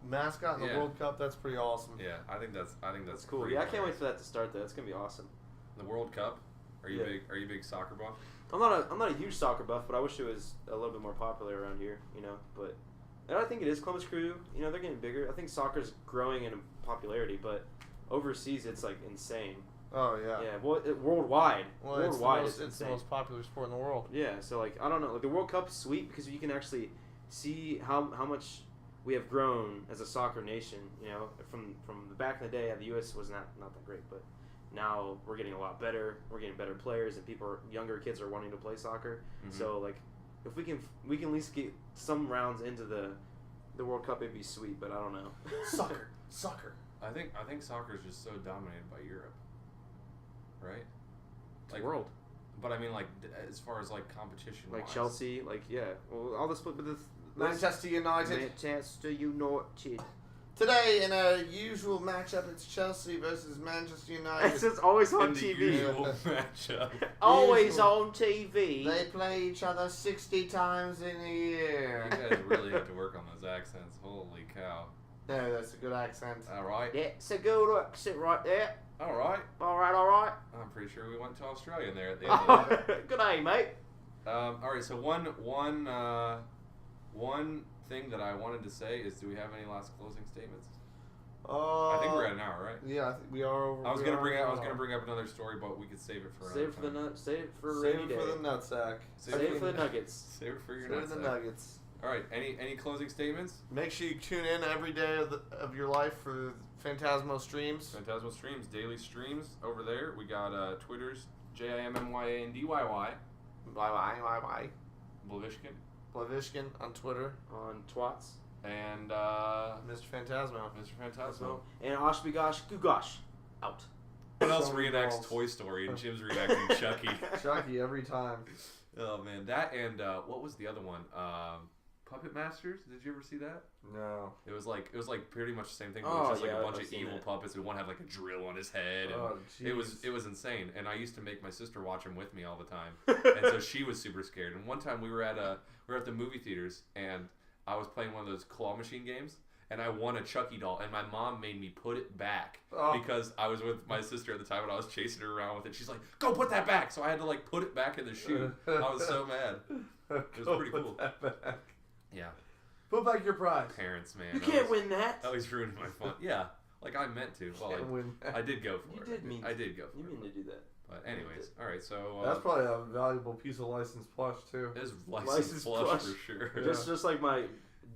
mascot in the Yeah. World Cup, that's pretty awesome. Yeah, I think that's That's cool. pretty Yeah, I can't wait hilarious. for that to start though. It's gonna be awesome. The World Cup. Are you Yeah. big? Are you a big soccer buff? I'm not a huge soccer buff, but I wish it was a little bit more popular around here, you know. But and I think it is. Columbus Crew, you know, they're getting bigger. I think soccer's growing in popularity, but overseas it's like insane. Oh, yeah. Yeah, well, worldwide. Well, it's, the worldwide, most, it's the insane. most popular sport in the world. Yeah, so like I don't know, like the World Cup's sweet because you can actually see how much we have grown as a soccer nation. You know, from the back in the day, the U.S. was not that great, but now we're getting a lot better. We're getting better players, and younger kids are wanting to play soccer. Mhm. So like, if we can at least get some rounds into the World Cup, it'd be sweet. But I don't know. Soccer. I think soccer is just so dominated by Europe, right? It's world. But I mean, like as far as like competition, Like Chelsea, like yeah. Well, all the split, but the Manchester United. Manchester United. Today, in a usual matchup, it's Chelsea versus Manchester United. It's just always on in the TV. usual matchup. Always Usual. on TV. They play each other 60 times in a year. You guys really have to work on those accents. Holy cow! No, that's a good accent. All right, That's a good accent right there. all right. All right. I'm pretty sure we went to Australia there at the end of that. Good day, mate. All right, so one thing that I wanted to say is, do we have any last closing statements? I think we're at an hour, right? Yeah, I think we are over. I was we gonna are bring over up. I was an gonna hour. bring up another story, but we could save it for Save it for another time. save it for a Save rainy it day. for the nutsack. Save it for the Nuggets. Save it for your Save it for the nutsack. Nuggets. All right. Any closing statements? Make sure you tune in every day of your life for Phantasmo streams. Phantasmal streams, daily streams over there. We got Twitter's JIMMYANDYY, Bye. Blavishkin, Blavishkin on Twitter. On twats. and Mr. Phantasmo. Mr. Phantasmal. And Oshbigosh Gugosh. Out. What else So reenacts balls. Toy Story and Jim's reacting Chucky? Chucky every time. Oh man, that and what was the other one? Puppet Masters. Did you ever see that? No. It was like pretty much the same thing. But Oh, it was just like yeah, a bunch I've of seen evil that. puppets, and one had like a drill on his head. And Oh, it was jeez. insane. And I used to make my sister watch him with me all the time, and so she was super scared. And one time we were at the movie theaters, and I was playing one of those claw machine games. And I won a Chucky doll, and my mom made me put it back Oh. because I was with my sister at the time, and I was chasing her around with it. She's like, "Go put that back!" So I had to like put it back in the shoe. I was so mad. It was pretty cool. That back. Yeah, Put back your prize. parents, man. You that can't was- win that. That was ruining my fun. Yeah, like I meant to. Well, Can't win. I did go for You it. did mean I did go for You it. mean to do that? But anyways, all right. So That's probably a valuable piece of licensed plush too. it is License license plush plush. for sure. Yeah. Just like my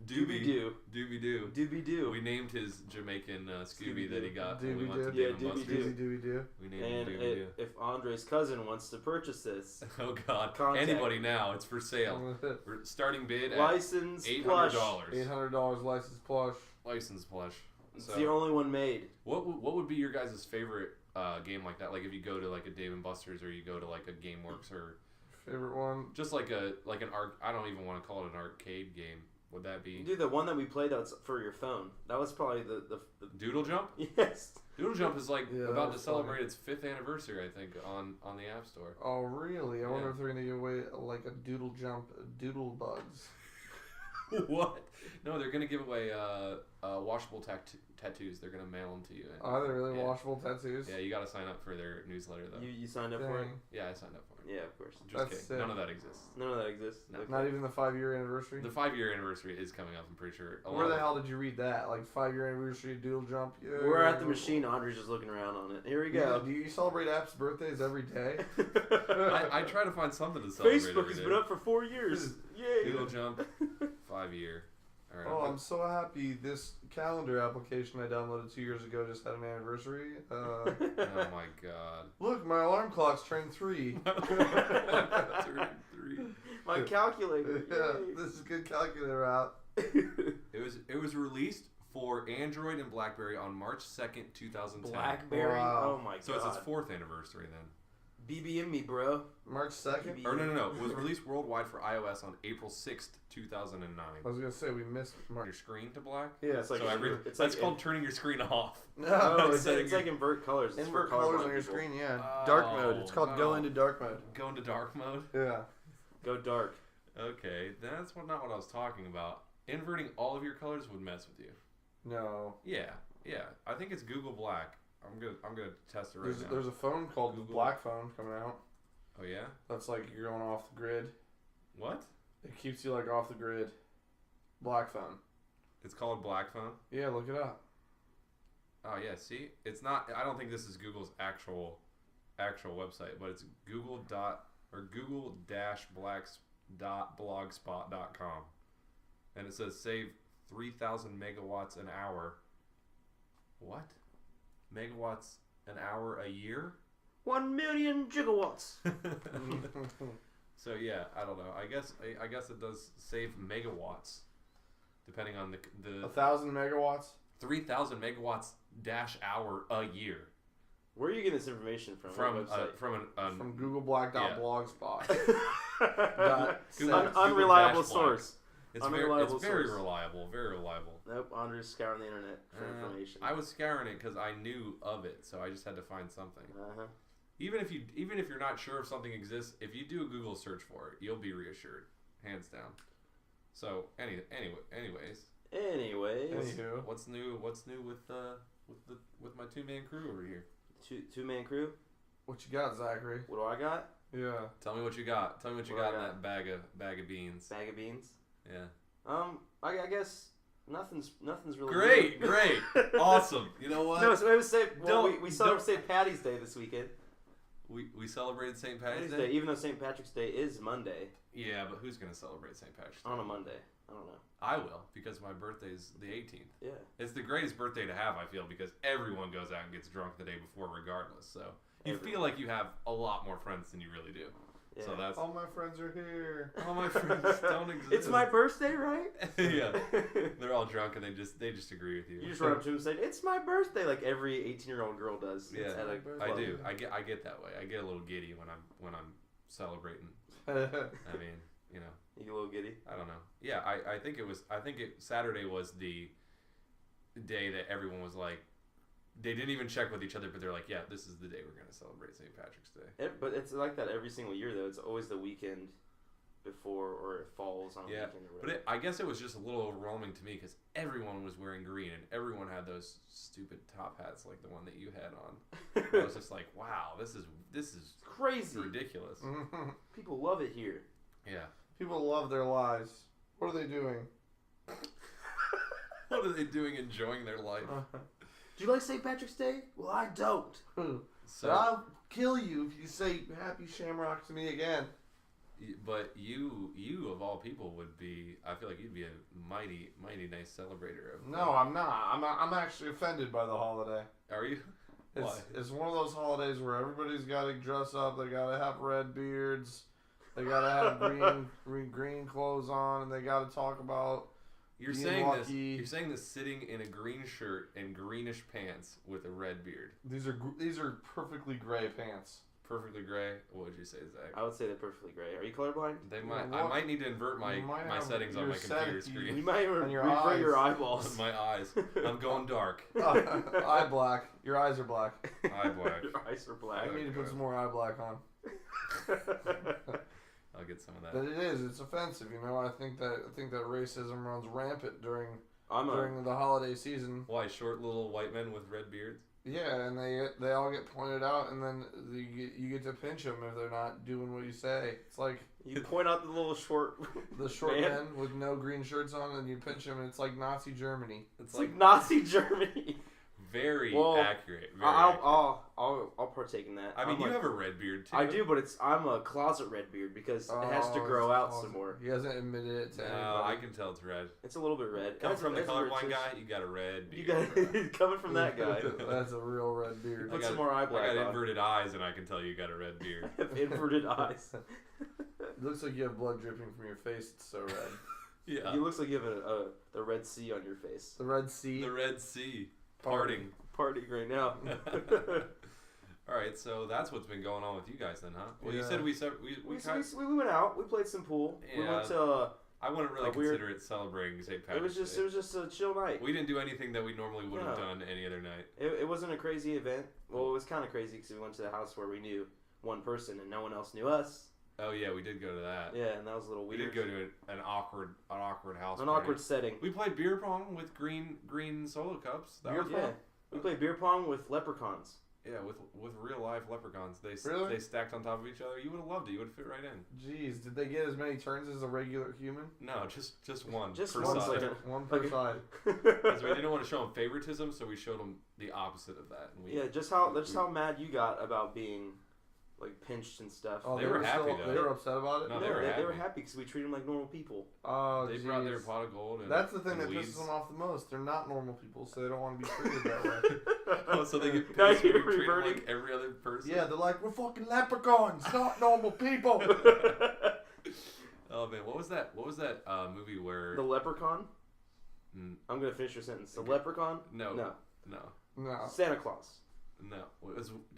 Doobie Doo. Doobie Doo. Doobie Doo. We named his Jamaican Scooby that he Scooby-Doo. got when we Doobie went to Doo. Yeah, Dave and Doobie Buster's. Doo. Do we do? We named And him Doobie Doo. if Andre's cousin wants to purchase this, Oh God! Contact. Anybody now? It's for sale. We're starting bid at license $800. plush. $800 licensed plush. License plush. It's So, the only one made. what would be your guys' favorite game like that? Like if you go to like a Dave and Buster's or you go to like a GameWorks or Favorite one? just like an I don't even want to call it an arcade game. Would that be Dude, the one that we played that's for your phone. That was probably the Doodle Jump? yes. Doodle Jump is like Yeah, about to that's celebrate its 5th anniversary, I think, on the App Store. Oh, really? I wonder Yeah. if they're going to give away like a doodle jump, doodle bugs. What? No, they're gonna give away washable tattoos. They're gonna mail them to you. And, Are they really Yeah. washable tattoos? yeah, you gotta sign up for their newsletter though. You signed up for it? Dang. Yeah, I signed up for it. Yeah, of course. Just That's kidding. sick. None of that exists. None of that exists. No. Okay. Not even the 5-year anniversary? The 5-year anniversary is coming up. I'm pretty sure. Where the hell did you read that? Like 5-year anniversary doodle jump? Yeah. We're at the machine. Andre's just looking around on it. Here we Yeah, go. do you celebrate apps' birthdays every day? I try to find something to celebrate. Facebook has been up for 4 years. Yay! Doodle Jump, 5-year. All right. Oh, I'm so happy this calendar application I downloaded 2 years ago just had an anniversary. Oh my God. Look, my alarm clock's turned 3. Turning 3. My calculator. Yeah, Yay. this is good calculator app. It was released for Android and BlackBerry on March 2nd, 2010. Blackberry. Wow. Oh my god. So it's its 4th anniversary then. BB and me, bro. March 2nd? Or no. It was released worldwide for iOS on April 6th, 2009. I was going to say we missed March. Your screen to black? Yeah, it's like that's called turning your screen off. No, it's like invert colors. It's Invert for colors colorblind on your people. screen, yeah. Dark mode. It's called Go no. into Dark mode. Go into dark mode? Yeah. Go dark. Okay, that's not what I was talking about. Inverting all of your colors would mess with you. No. Yeah. I think it's Google Black. I'm gonna test it right now. There's a phone called Google. Black Phone coming out. Oh yeah? That's like you're going off the grid. What? It keeps you like off the grid. Black Phone. It's called Black Phone? Yeah, look it up. Oh yeah, see? It's not I don't think this is Google's actual website, but it's google-blacks.blogspot.com. And it says save 3,000 megawatts an hour. What? Megawatts an hour a year? 1 million gigawatts. So yeah, I don't know. I guess it does save megawatts, depending on the 1,000 megawatts. 3,000 megawatts dash hour a year. Where are you getting this information from? From What website? From googleblack.blogspot. Unreliable Google-Black. source. It's Unreliable very source. reliable, very reliable. Nope, Andre's scouring the internet for information. I was scouring it because I knew of it, so I just had to find something. Uh-huh. Even if you're not sure if something exists, if you do a Google search for it, you'll be reassured, hands down. So anyways, Anywho. what's new with my 2-man crew over here? Two-man crew? What you got, Zachary? What do I got? Yeah. Tell me what you got. Tell me what you What got I in got? that bag of beans. Bag of beans? Yeah. I guess nothing's really Great, new. great, awesome. You know what? No, so it was we celebrate don't- St. Patty's Day this weekend. We celebrated St. Patty's Patty's Day. even though St. Patrick's Day is Monday. Yeah, but who's gonna celebrate St. Patrick's Day? On a Monday. I don't know. I will, because my birthday's the 18th. Yeah. It's the greatest birthday to have, I feel, because everyone goes out and gets drunk the day before regardless. So you feel like you have a lot more friends than you really do. Yeah. So that's All my friends are here. all my friends don't exist. It's my birthday, right? Yeah. They're all drunk and they just agree with you. You just run up to him and say, "It's my birthday," like every 18-year-old girl does. Yeah, at a I club. do. I get that way. I get a little giddy when I'm celebrating. I mean, you know, You get a little giddy. I don't know. Yeah, I think Saturday was the day that everyone was like, they didn't even check with each other, but they're like, yeah, this is the day we're gonna celebrate St. Patrick's Day. But it's like that every single year, though. It's always the weekend before, or it falls on a Yeah, weekend or but whatever. I guess it was just a little overwhelming to me because everyone was wearing green and everyone had those stupid top hats like the one that you had on. I was just like, wow, this is Crazy. ridiculous. People love it here. Yeah. People love their lives. What are they doing? What are they doing enjoying their life? Do you like St. Patrick's Day? Well, I don't. So, I'll kill you if you say Happy Shamrock to me again. but you of all people would be, I feel like you'd be a mighty nice celebrator of. No, I'm not. I'm actually offended by the holiday. Are you? Why? It's one of those holidays where everybody's got to dress up. They got to have red beards. They got to have green clothes on, and they got to talk about. You're being saying this. lucky. You're saying this sitting in a green shirt and greenish pants with a red beard, These are perfectly gray pants. perfectly gray. What would you say, Zach? I would say they're perfectly gray. Are you colorblind? They might. What? I might need to invert my You might have settings on your my computer setting- You screen. might even On your revert your eyes. eyeballs. My eyes. I'm going dark. Eye black. Your eyes are black. Eye black. Your eyes are black. I need to put some more eye black on. I'll get some of that. But it is. It's offensive. You know. I think that racism runs rampant during the holiday season. Why short little white men with red beards? Yeah, and they all get pointed out, and then you get to pinch them if they're not doing what you say. It's like You point out the little short. the short man. men with no green shirts on, and you pinch them, and it's like Nazi Germany. It's like Nazi Germany. very Well, accurate. Very accurate. I'll partake in that. I mean, I'm you like- have a red beard too. I do, but I'm a closet red beard because it has to Oh, grow it's out awesome. some more. He hasn't admitted it to No, anybody. I can tell it's red. It's a little bit red. Coming That's- from the that's where it colorblind says- guy, you got a red You beard. got bro. coming from that guy. That's a real red beard. Put some more eye black I got on. inverted eyes, and I can tell you got a red beard. Inverted eyes. It looks like you have blood dripping from your face. It's so red. Yeah. You looks like you have the Red Sea on your face. The Red Sea. The Red Sea parting. Partying right now. All right, so that's what's been going on with you guys then, huh? Well, you Yeah. said we went out. We played some pool. We Yeah. went to. I wouldn't really a weird- consider it celebrating St. It Patrick's was Day. just a chill night. We didn't do anything that we normally would have No. done any other night. It wasn't a crazy event. Well, it was kind of crazy because we went to the house where we knew one person and no one else knew us. Oh yeah, we did go to that. Yeah, and that was a little We weird. did go to an awkward house. An party. awkward setting. We played beer pong with green solo cups. That Beer was Yeah, fun. we played beer pong with leprechauns. Yeah, with real life leprechauns. Really? They stacked on top of each other. You would have loved it. You would fit right in. Jeez, did they get as many turns as a regular human? No, just one Just per one, side. like a- One per like- side. Because we didn't want to show them favoritism, so we showed them the opposite of that. And we, Yeah, just how mad you got about being like pinched and stuff. Oh, They were happy, though. They were upset about it. No, No, they were they were happy. happy because we treat them like normal people. Oh, they brought their jeez. pot of gold. And, That's the thing and that weeds. pisses them off the most. They're not normal people, so they don't want to be treated that way. Oh, so they get Now pissed when you're we treat them reverting. like every other person. Yeah, they're like, we're fucking leprechauns, not normal people. Oh man, what was that movie where? The leprechaun. Mm, I'm gonna finish your sentence. The leprechaun. no, No. no, No. Santa Claus. no.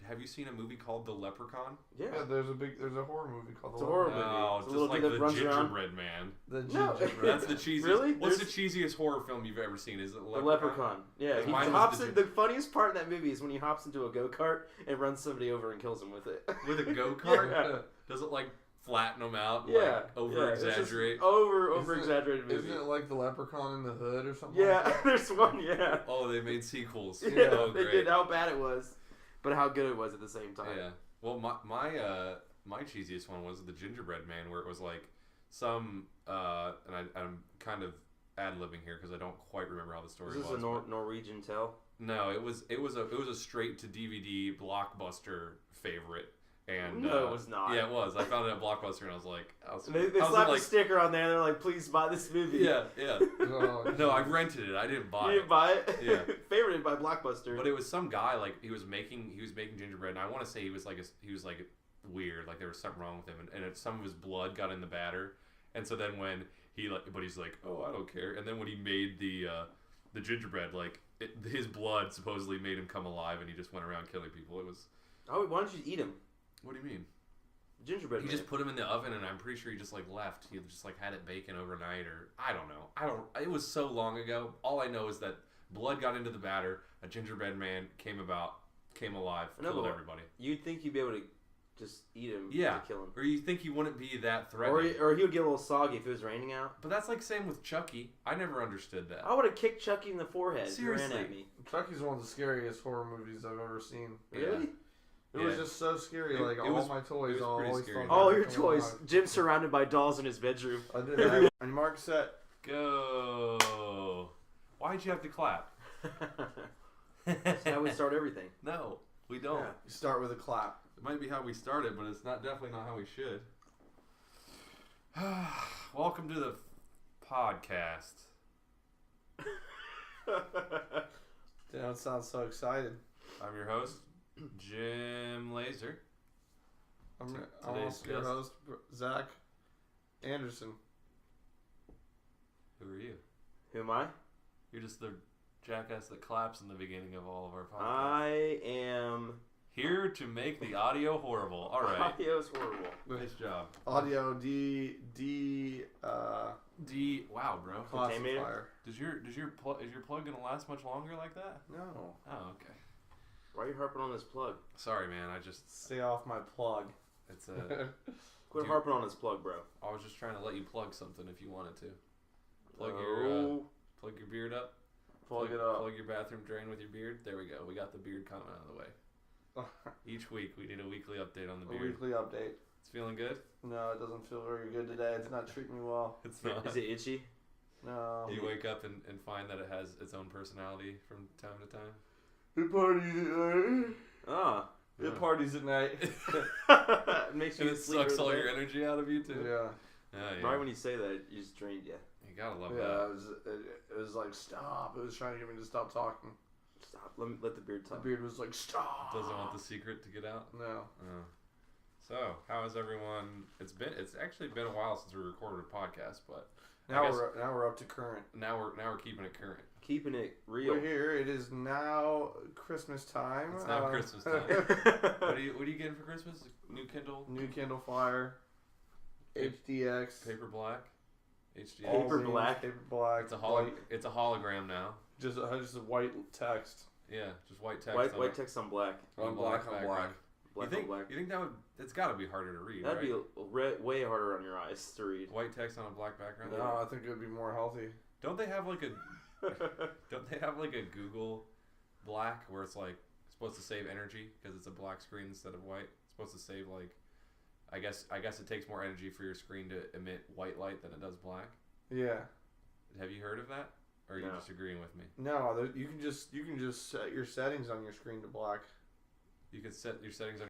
Have you seen a movie called The Leprechaun? Yeah. Yeah, there's a horror movie called It's The a horror Leprechaun. movie. No, It's a just little like dude the that runs around. Gingerbread Man. The No. gingerbread. That's the cheesiest. Really? What's the There's- cheesiest horror film you've ever seen? Is it The Leprechaun. Yeah, he Mine was hops the in. The funniest part in that movie is when he hops into a go kart and runs somebody over and kills him with it. With a go-kart? Yeah. Does it like flatten them out? Yeah. Like, over exaggerate? Over exaggerated movie. Isn't it like the Leprechaun in the Hood or something? Yeah, Like that? there's one. Yeah. Oh, they made sequels. Yeah, Oh, they great. did how bad it was, but how good it was at the same time. Yeah. Well, my cheesiest one was the Gingerbread Man, where it was like some and I'm kind of ad-libbing here because I don't quite remember how the story Is this was. a but- Norwegian tale? No, it was a straight to DVD blockbuster favorite. And No, it was not. Yeah, it was. I found it at Blockbuster, and I was like, They I was slapped like, a sticker on there. They're like, "Please buy this movie." yeah, yeah. Oh, No, I jeez. rented it. I didn't You buy didn't it. buy it. Yeah. Favorited by Blockbuster. But it was some guy like he was making gingerbread, and I want to say he was like weird, like there was something wrong with him, and some of his blood got in the batter, and so then when he's like, oh, I don't care, and then when he made the gingerbread, his blood supposedly made him come alive, and he just went around killing people. It was. Oh, why don't you eat him? What do you mean? Gingerbread. He man. just put him in the oven, and I'm pretty sure he just left. He just had it baking overnight, or I don't know. It was so long ago. All I know is that blood got into the batter. A gingerbread man came alive, I know, killed but everybody. You'd think you'd be able to just eat him. Yeah. To kill him. Or you think he wouldn't be that Or threatening? he would get a little soggy if it was raining out. But that's like same with Chucky. I never understood that. I would have kicked Chucky in the forehead if he ran Seriously. at me. Chucky's one of the scariest horror movies I've ever seen. Really? It was Yeah. just so scary. It- Like it all was- my toys, it was all pretty always scary. felt All like your they toys. were Jim's surrounded by dolls in his bedroom. alive. I did that. And Mark set. Go. Why'd you have to clap? That's how we start everything. No, we don't. Yeah. You start with a clap. It might be how we started, but it's definitely not how we should. Welcome to the podcast. Damn, it sounds so excited. I'm your host, Jim Laser. I'm Today's also your guest. host, Zach Anderson. Who are you? Who am I? You're just the jackass that claps in the beginning of all of our podcasts. I am. Here to make the audio horrible. All right. Audio's horrible. Nice job. Audio Wow, bro. classifier. Is your plug gonna last much longer like that? No. Oh, okay. Why are you harping on this plug? Sorry, man. I just Stay off my plug. it's a. Quit Dude. harping on this plug, bro. I was just trying to let you plug something if you wanted to. Plug Oh, your beard up. Plug it up. Plug your bathroom drain with your beard. There we go. We got the beard comment out of the way. Each week we need a weekly update on the A beard. weekly update. It's feeling good. No, it doesn't feel very good today. It's not treating me well. It's not. is it itchy? No. You wake up and find that it has its own personality from time to time. It parties at night. Ah. Yeah. It parties at night. It makes you And it sleep sucks really all bad. your energy out of you too. Yeah. Yeah. Right when you say that, you just drained you. You gotta love Yeah, that. it was like, stop. It was trying to get me to stop talking. Stop. Let the beard The talk. beard was like, stop. Doesn't want the secret to get out. No. Oh. So, how is everyone? It's actually been a while since we recorded a podcast, but Now guess- we're up to current. Now we're keeping it current. Keeping it real. We're here. It is now Christmas time. It's now Christmas time. What are you getting for Christmas? New Kindle, New Kindle Fire, HDX, paper black, HDX. all Paper these, black. paper black. It's a hologram now. Just a white text. Yeah, just white text. White text on black. On black on black. Black you think on black. you think that's got to be harder to read? That'd right? be way harder on your eyes to read. White text on a black background. No, I think it would be more healthy. Don't they have like a Google Black where it's like supposed to save energy because it's a black screen instead of white? It's supposed to save like, I guess it takes more energy for your screen to emit white light than it does black. Yeah. Have you heard of that? Or are you No. disagreeing with me? No, you can just set your settings on your screen to black. You can set your settings on